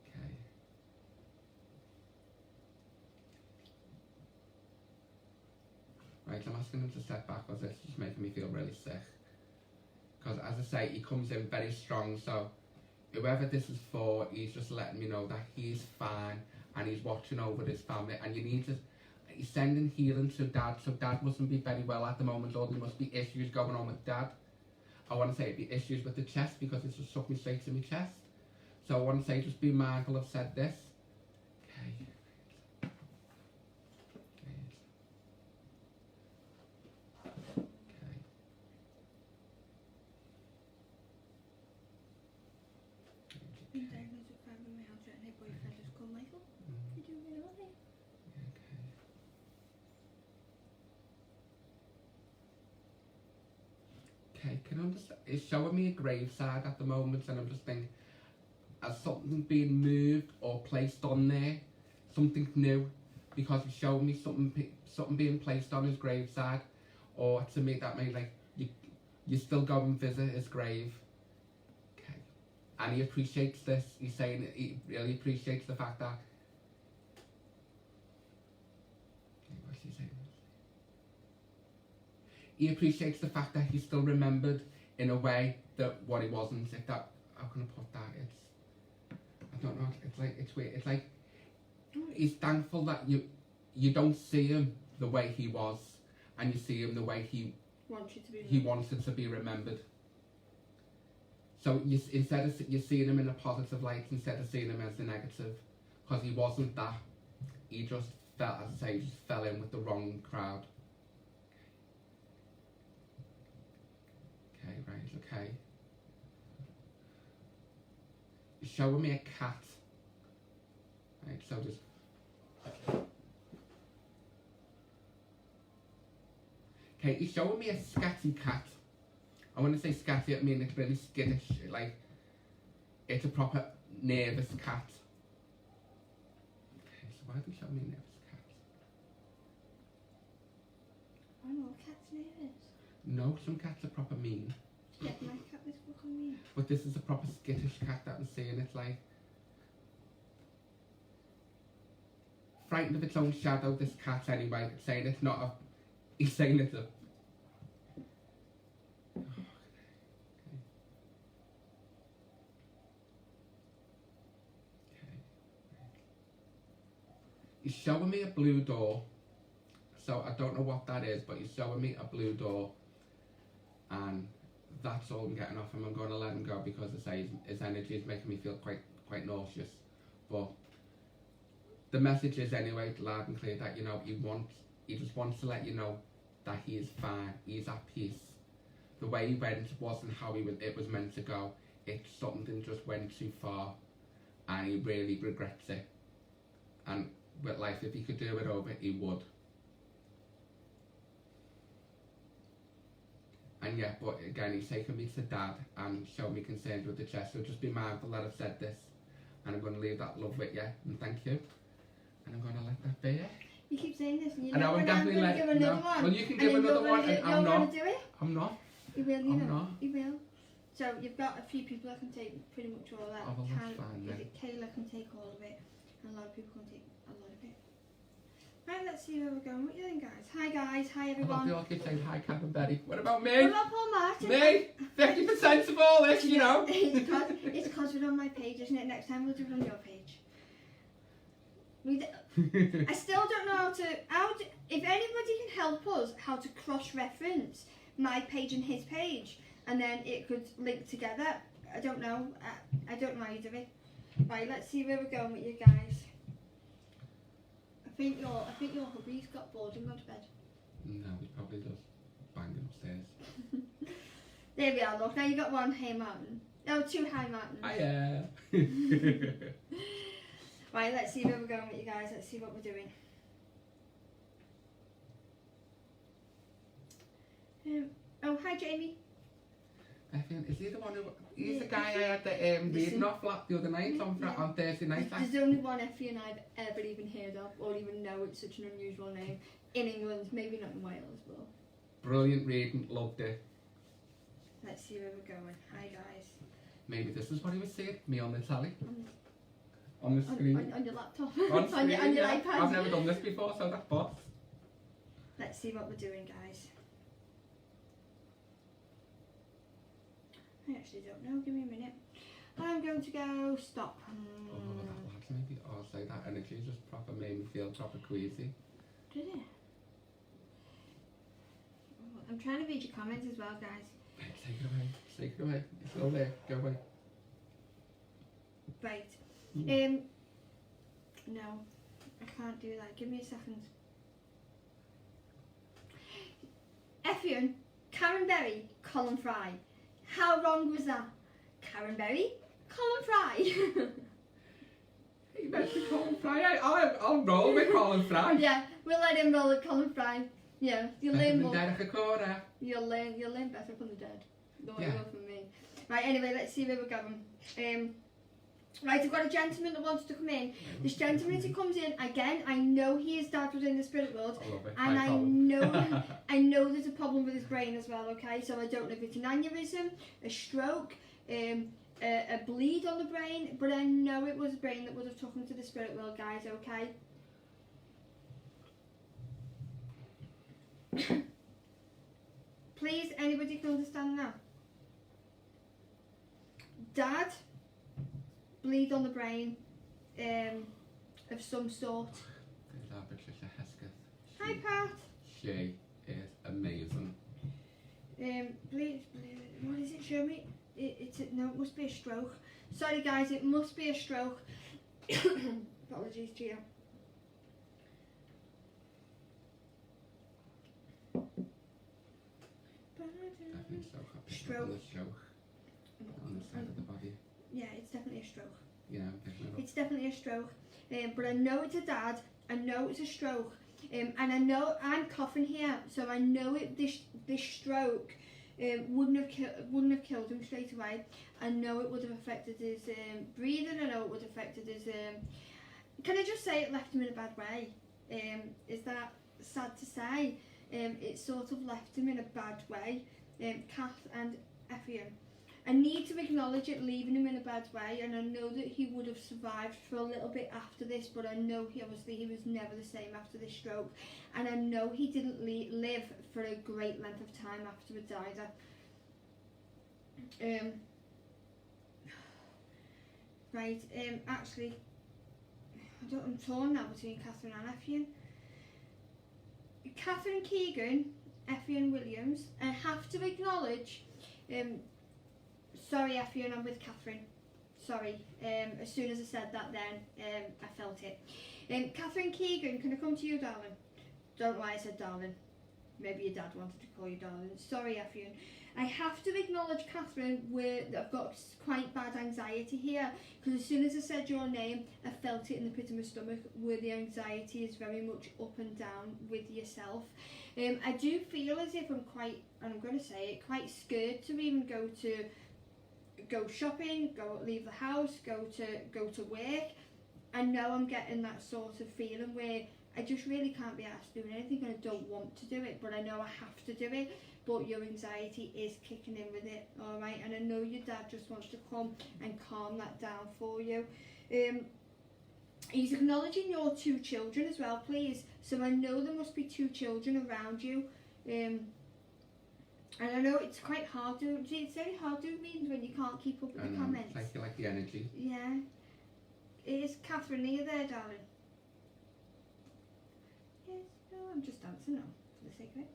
Okay. Right, I'm asking him to step back, because it's just making me feel really sick. Because as I say, he comes in very strong, so whoever this is for, he's just letting me know that he's fine and he's watching over his family, and he's sending healing to Dad, so Dad mustn't be very well at the moment, or there must be issues going on with Dad. I want to say it'd be issues with the chest, because it's just took me straight to my chest. So I want to say just be mindful of said this. Okay. Been diagnosed with fibromyalgia and her boyfriend is called Michael. You're doing really well here. Okay, can I understand? It's showing me a graveside at the moment, and I'm just thinking, has something been moved or placed on there? Something new? Because it's showing me something being placed on his graveside, or to me that means like you still go and visit his grave. Okay, and he appreciates this. He's saying he really appreciates the fact that. What's he saying? He appreciates the fact that he's still remembered in a way that what he wasn't. If that, how can I put that? I don't know. It's weird. It's like he's thankful that you don't see him the way he was, and you see him the way he wanted to be remembered. So instead of you seeing him in a positive light, instead of seeing him as a negative, because he wasn't that. He just felt, as I say, he just fell in with the wrong crowd. Okay, right, okay. He's showing me a cat. Right, so just. Okay, he's showing me a scatty cat. I want to say scatty, I mean it's really skittish, like it's a proper nervous cat. Why do you show me nervous cats? I know what cat's nervous. No, some cats are proper mean. Yeah, my cat was fucking mean. But this is a proper skittish cat that I'm seeing. It's like frightened of its own shadow, this cat anyway. It's saying it's not a... He's saying it's a... He's showing me a blue door, so I don't know what that is, but he's showing me a blue door, and that's all I'm getting off him. I'm going to let him go because I say his energy is making me feel quite nauseous. But the message is anyway loud and clear that, you know, he just wants to let you know that he is fine, he's at peace. The way he went wasn't how it was meant to go. It's something just went too far, and he really regrets it. And with life, if he could do it over, he would. And yeah, but again, he's taken me to Dad and shown me concerned with the chest. So just be mindful that I've said this, and I'm going to leave that love with you, and thank you. And I'm going to let that be it. You keep saying this, and you know I'm definitely going to give another one. Well, you can give another one, and I'm not. You're going to do it? I'm not. You will, you I'm know. not. You will. So you've got a few people that can take pretty much all of that. Oh, well, that's fine then. Kayla can take all of it, and a lot of people can take a lot of it. Right, let's see where we're going. What are you doing, guys? Hi, guys. Hi, I love everyone. you all keep saying hi, Cat and Betty. What about me? What about Paul Martin? Me? 50% of all this, you know. It's because we're on my page, isn't it? Next time we'll do it on your page. I still don't know how to... if anybody can help us how to cross-reference my page and his page, and then it could link together. I don't know. I don't know how you do it. Right, let's see where we're going with you guys. I think your hubby's got bored and gone to bed. No, he probably does. Banging upstairs. There we are, look. Now you got one high mountain. No, two high mountains. Hiya. Right, let's see where we're going with you guys. Let's see what we're doing. Oh, hi Jamie. Is he the one who... He's the guy I had the reading off the other night on Thursday night. There's only one Effie and I've ever even heard of, or even know it's such an unusual name. In England, maybe not in Wales, but... Brilliant reading, loved it. Let's see where we're going. Hi guys. Maybe this is what he was saying, me on the telly. On the screen. On your laptop. On screen, on your yeah. iPad. I've never done this before, so that's boss. Let's see what we're doing, guys. I actually don't know. Give me a minute. I'm going to go stop. Oh, that lads maybe. I'll say that energy just proper made me feel proper queasy. Did it? Oh, I'm trying to read your comments as well, guys. Take it away. Take it away. You're still there. Go away. Right. No, I can't do that. Give me a second. Effian, Karen Berry, Colin Fry. How wrong was that? Karen Berry, Colin Fry. He meant to Colin Fry. I'll roll with Colin Fry. Yeah, we'll let him roll with Colin Fry. Yeah, you'll learn more. You'll learn better from the dead than what you will from me. Right, anyway, let's see where we're going. Right, I've got a gentleman that wants to come in. This gentleman, as he comes in, again, I know he is dad within the spirit world. I love it. And I know there's a problem with his brain as well, okay? So I don't know if it's an aneurysm, a stroke, a bleed on the brain, but I know it was a brain that would have took him to the spirit world, guys, okay? Please, anybody can understand that? Dad, bleed on the brain, of some sort. There's our Patricia Hesketh. Hi, Pat. She is amazing. Bleed, what is it? Show me. No, it must be a stroke. Sorry, guys, it must be a stroke. Apologies to you. Definitely so happy. Stroke. On the stroke. On the side of the body. Yeah, it's definitely a stroke. Yeah, it's definitely a stroke. But I know it's a dad. I know it's a stroke. And I know I'm coughing here, so I know this stroke wouldn't have killed him straight away. I know it would have affected his breathing. I know it would have affected his can I just say it left him in a bad way? Is that sad to say? It sort of left him in a bad way. Kath and Effion. I need to acknowledge it leaving him in a bad way, and I know that he would have survived for a little bit after this, but I know he was never the same after this stroke, and I know he didn't live for a great length of time afterwards either. Right, actually, I'm torn now between Catherine and Effion. Catherine Keegan, Effion Williams, I have to acknowledge, sorry Effion, I'm with Catherine, sorry, as soon as I said that then, I felt it. Catherine Keegan, can I come to you, darling? Don't know why I said darling, maybe your dad wanted to call you darling, sorry Effion. I have to acknowledge, Catherine, I've got quite bad anxiety here, because as soon as I said your name, I felt it in the pit of my stomach, where the anxiety is very much up and down with yourself. I do feel as if I'm going to say it, quite scared to even go shopping, leave the house, go to work. I know I'm getting that sort of feeling where I just really can't be asked doing anything, and I don't want to do it, but I know I have to do it. But your anxiety is kicking in with it, alright? And I know your dad just wants to come and calm that down for you. He's acknowledging your 2 children as well, please. So I know there must be 2 children around you. And I know it's quite hard to, it's very hard to read when you can't keep up with the comments. I feel like the energy. Yeah. Is Catherine, are you there, darling? Yes, no, I'm just dancing now, for the sake of it.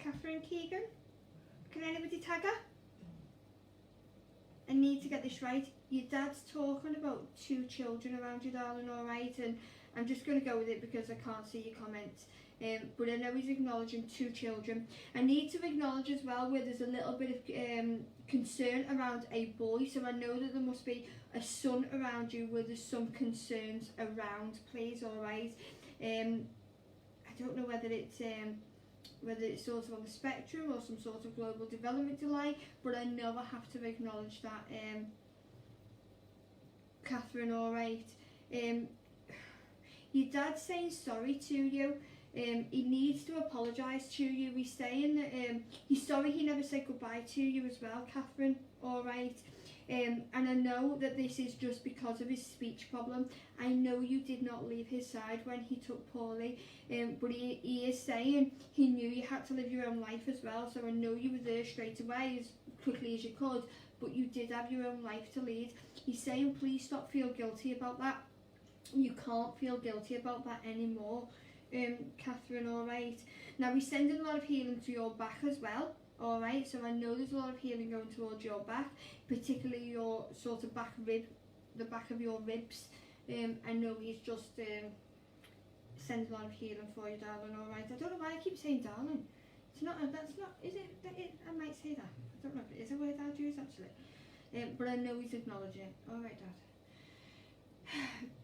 Catherine Keegan, can anybody tag her? I need to get this right. Your dad's talking about 2 children around you, darling, alright? And I'm just going to go with it because I can't see your comments. But I know he's acknowledging 2 children. I need to acknowledge as well where there's a little bit of concern around a boy. So I know that there must be a son around you where there's some concerns around, please, alright? I don't know whether it's sort of on the spectrum or some sort of global development delay, but I know I have to acknowledge that, Catherine, alright. Your dad's saying sorry to you. He needs to apologise to you. He's saying that he's sorry he never said goodbye to you as well, Catherine, alright. And I know that this is just because of his speech problem. I know you did not leave his side when he took poorly, but he is saying he knew you had to live your own life as well, so I know you were there straight away as quickly as you could, but you did have your own life to lead. He's saying please stop feel guilty about that. You can't feel guilty about that anymore, Catherine, alright. Now he's sending a lot of healing to your back as well. Alright, so I know there's a lot of healing going towards your back, particularly your sort of back rib, the back of your ribs. I know he's just sending a lot of healing for you, darling, alright. I don't know why I keep saying darling. It's not, that's not, is it? I might say that. I don't know if it is a word I'd use actually. But I know he's acknowledging it. Alright, Dad.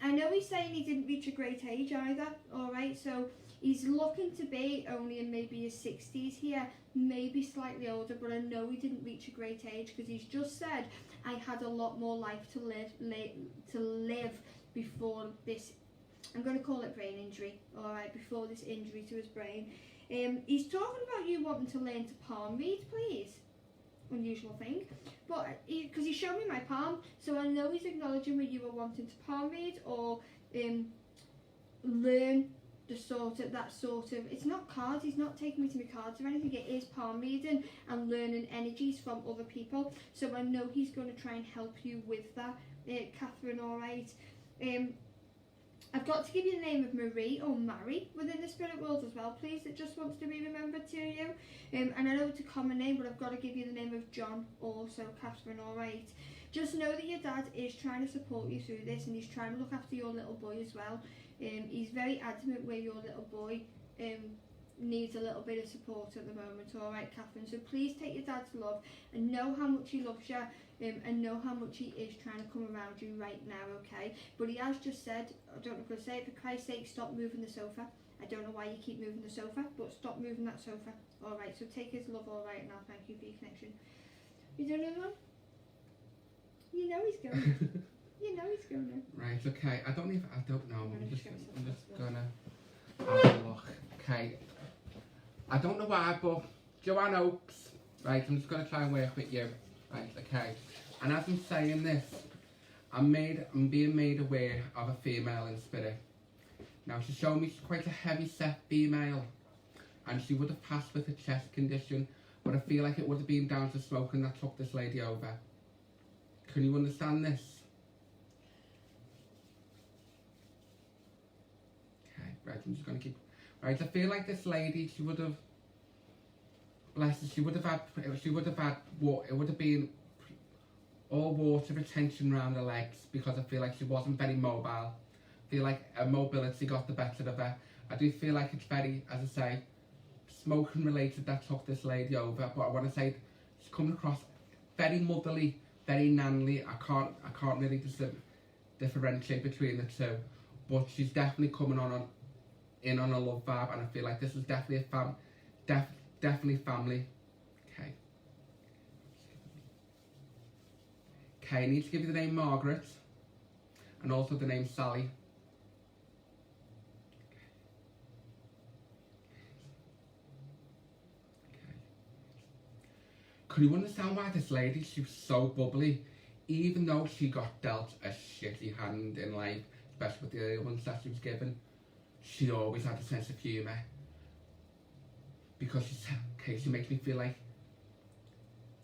I know he's saying he didn't reach a great age either, alright, so he's looking to be only in maybe his 60s here, maybe slightly older, but I know he didn't reach a great age because he's just said, I had a lot more life to live before this, I'm going to call it brain injury, alright, before this injury to his brain. He's talking about you wanting to learn to palm read, please. Unusual thing, but because he showed me my palm, so I know he's acknowledging where you were wanting to palm read or learn the sort of, it's not cards, he's not taking me to my cards or anything, it is palm reading and learning energies from other people, so I know he's going to try and help you with that, Catherine, alright. I've got to give you the name of Marie or Mary within the spirit world as well, please. It just wants to be remembered to you. And I know it's a common name, but I've got to give you the name of John also, Catherine, alright. Just know that your dad is trying to support you through this and he's trying to look after your little boy as well. He's very adamant where your little boy needs a little bit of support at the moment, alright, Catherine. So please take your dad's love and know how much he loves you. And know how much he is trying to come around you right now, okay? But he has just said, I don't know if I'm going to say it, for Christ's sake, stop moving the sofa. I don't know why you keep moving the sofa, but stop moving that sofa. Alright, so take his love, alright, now thank you for your connection. You doing another one? You know he's going. You know he's going to. Right, okay. I don't know. I'm I'm gonna just show gonna have a look. Okay. I don't know why, but Joanne Oakes. Right, I'm just gonna try and work with you. Right, okay. And as I'm saying this, I'm being made aware of a female in spirit. Now she's showing me she's quite a heavy set female, and she would have passed with a chest condition, but I feel like it would have been down to smoking that took this lady over. Can you understand this? Okay, right, I'm just going to keep... Right, I feel like this lady, she would have... Bless her, she would have had... It would have been all water retention around her legs, because I feel like she wasn't very mobile. I feel like her mobility got the better of her. I do feel like it's very, as I say, smoking related that took this lady over, but I want to say she's coming across very motherly, very nanny. I can't really differentiate between the two, but she's definitely coming in on a love vibe, and I feel like this is definitely definitely family. Okay. Okay, I need to give you the name Margaret, and also the name Sally. Can you understand why this lady, she was so bubbly, even though she got dealt a shitty hand in life, especially with the early ones that she was given? She always had a sense of humour. Because she makes me feel like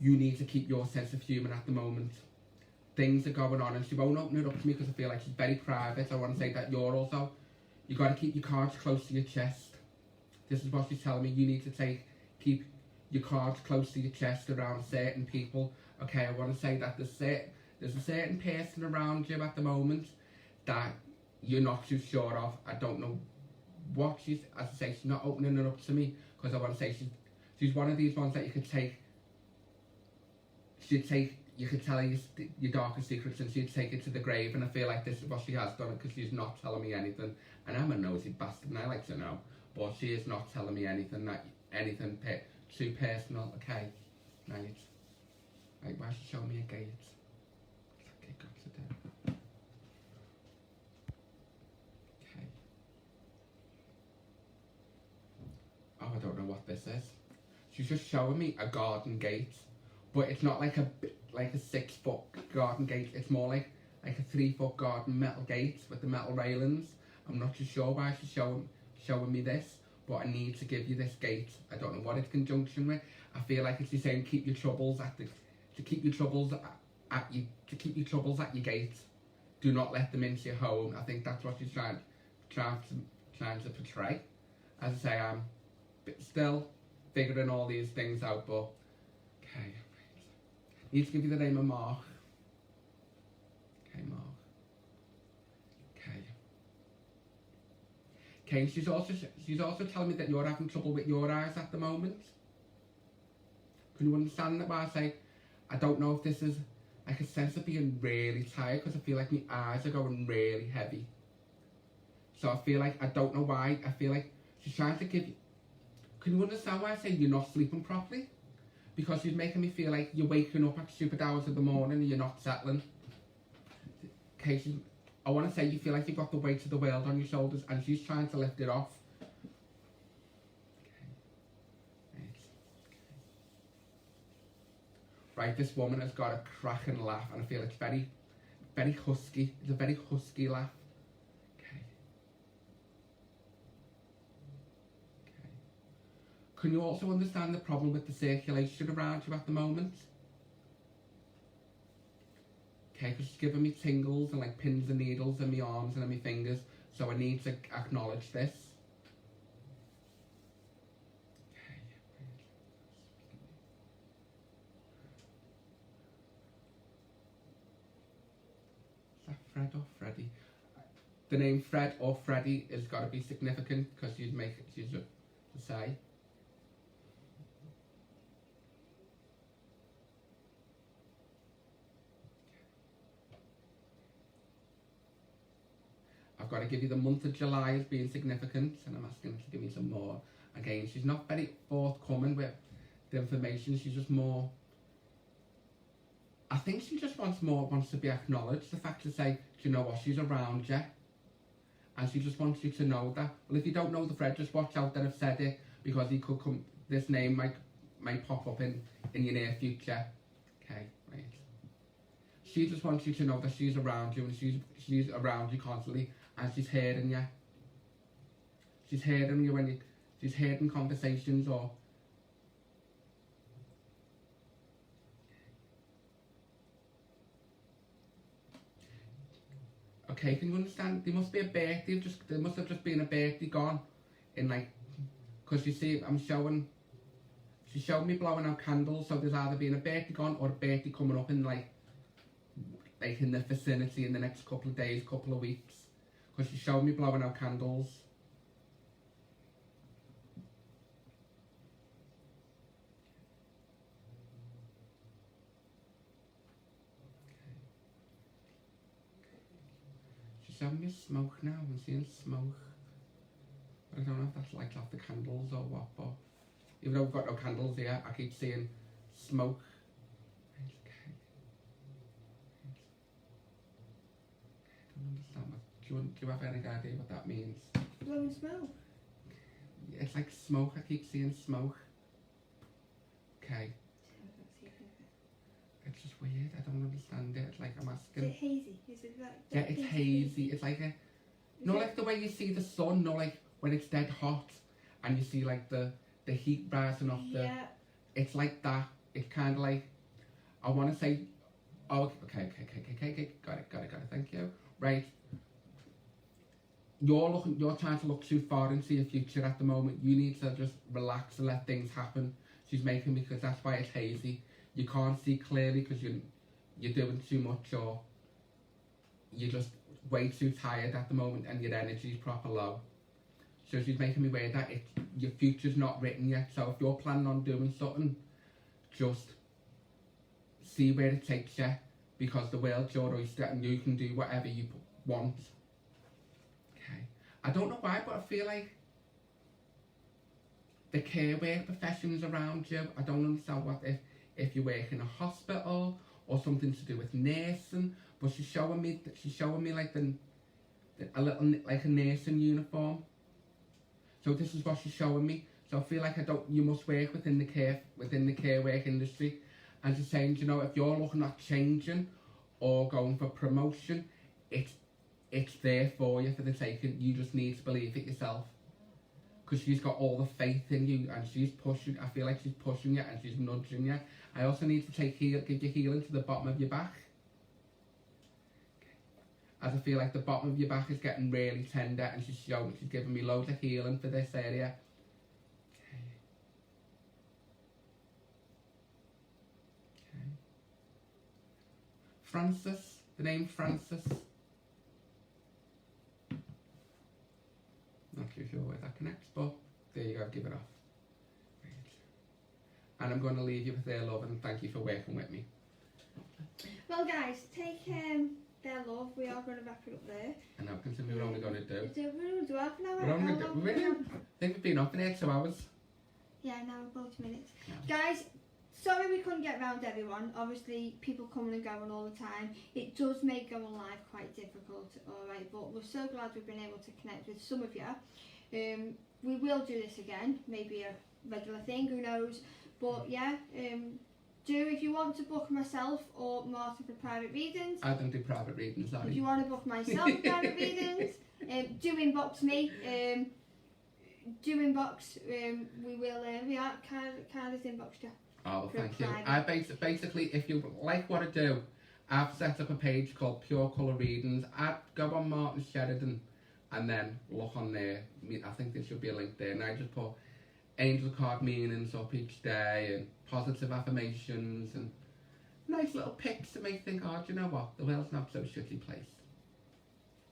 you need to keep your sense of humour at the moment. Things are going on, and she won't open it up to me because I feel like she's very private. I want to say that you got to keep your cards close to your chest. This is what she's telling me. You need to keep your cards close to your chest around certain people. Okay, I want to say that there's a certain person around you at the moment that you're not too sure of. I don't know what as I say, she's not opening it up to me, because I want to say she's one of these ones that you could you could tell her your darkest secrets, and she'd take it to the grave, and I feel like this is what she has done, because she's not telling me anything, and I'm a nosy bastard and I like to know, but she is not telling me anything too personal. Okay, right, why is she showing me a gate? What's that gate got to do? Okay. Oh, I don't know what this is. She's just showing me a garden gate, but it's not like a 6-foot garden gate. It's more like a 3-foot garden metal gate with the metal railings. I'm not too sure why she's showing me this, but I need to give you this gate. I don't know what it's conjunction with. I feel like it's saying keep your troubles at your gate. Do not let them into your home. I think that's what she's trying to portray. As I say, I'm still figuring all these things out, but okay. I need to give you the name of Mark. Okay, Mark. Okay, she's also telling me that you're having trouble with your eyes at the moment. Can you understand that? Why I say I don't know if this is like a sense of being really tired, because I feel like my eyes are going really heavy. So I feel like I don't know why. I feel like she's trying to give you. Can you understand why I say you're not sleeping properly? Because she's making me feel like you're waking up at stupid hours of the morning and you're not settling. Okay, I want to say you feel like you've got the weight of the world on your shoulders, and she's trying to lift it off. Okay. Right, this woman has got a cracking laugh, and I feel it's very, very husky. It's a very husky laugh. Okay. Can you also understand the problem with the circulation around you at the moment? Okay, because she's giving me tingles and like pins and needles in my arms and in my fingers, so I need to acknowledge this. Okay. Is that Fred or Freddy? The name Fred or Freddy has got to be significant, because she's to say. I've got to give you the month of July as being significant, and I'm asking her to give me some more. Again, she's not very forthcoming with the information. She's just more I think she just wants to be acknowledged. The fact to say, do you know what, she's around you. And she just wants you to know that. Well, if you don't know the Fred, just watch out that I've said it, because he could come, this name might pop up in your near future. Okay, right. She just wants you to know that she's around you, and she's around you constantly, and she's hearing you. She's hearing you when she's hearing conversations or. Okay, can you understand? There must be a birthday. There must have just been a birthday gone, in like, because you see, she showed me blowing out candles. So there's either been a birthday gone or a birthday coming up in like in the vicinity in the next couple of days, couple of weeks. Because she showed me blowing out candles. Showing me smoke now. I'm seeing smoke. But I don't know if that's like off the candles or what, but even though we've got no candles here, I keep seeing smoke. Okay. I don't understand what. Do you have any idea what that means? Blowing smoke. It's like smoke. I keep seeing smoke. Okay. It's just weird. I don't understand it. It's like I'm asking. Is it hazy? Is it like? Yeah, it's hazy. It's like a. No, like the way you see the sun. No, like when it's dead hot, and you see like the heat rising off the. Yeah. It's like that. It's kind of like. I want to say. Oh, okay. Got it. Thank you. Right. You're trying to look too far into your future at the moment. You need to just relax and let things happen. She's making me, because that's why it's hazy. You can't see clearly because you're doing too much, or you're just way too tired at the moment and your energy's proper low. So she's making me aware that your future's not written yet. So if you're planning on doing something, just see where it takes you, because the world's your oyster and you can do whatever you want. Okay. I don't know why, but I feel like the care work professions around you, I don't understand what if you work in a hospital or something to do with nursing, but she's showing me like a little like a nursing uniform. So this is what she's showing me. So I feel like you must work within the care work industry, and she's saying, you know, if you're looking at changing or going for promotion, it's there for you for the taking. You just need to believe it yourself. Because she's got all the faith in you, and she's pushing. I feel like she's pushing you and she's nudging you. I also need to give you healing to the bottom of your back. As I feel like the bottom of your back is getting really tender, and she's giving me loads of healing for this area. Okay. Francis, the name Francis. Not too sure where that connects, but there you go, give it off. Right. And I'm going to leave you with their love, and thank you for working with me. Well, guys, take their love. We are going to wrap it up there. And now, considering we're only going to do. We're going to do half an hour. We're only I think we've been up in here 2 hours. Yeah, now 40 minutes. Yeah. Guys, sorry we couldn't get round everyone. Obviously, people coming and going all the time. It does make going live quite difficult, alright, but we're so glad we've been able to connect with some of you. We will do this again, maybe a regular thing, who knows. But yeah, if you want to book myself or Martin for private readings. I don't do private readings, sorry. If you want to book myself for private readings, do inbox me. Do inbox. We will. Card is inboxed you. Oh, thank you. Basically, if you like what I do, I've set up a page called Pure Colour Readings. I'd go on Martin Sheridan and then look on there. I think there should be a link there. And I just put angel card meanings up each day and positive affirmations and nice little pics to make you think, oh, do you know what? The world's not so shitty place.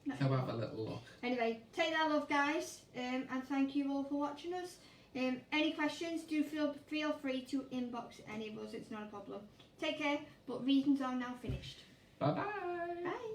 No. So have a little look. Anyway, take that love, guys, and thank you all for watching us. Any questions, do feel free to inbox any of us. It's not a problem. Take care, but readings are now finished. Bye-bye. Bye.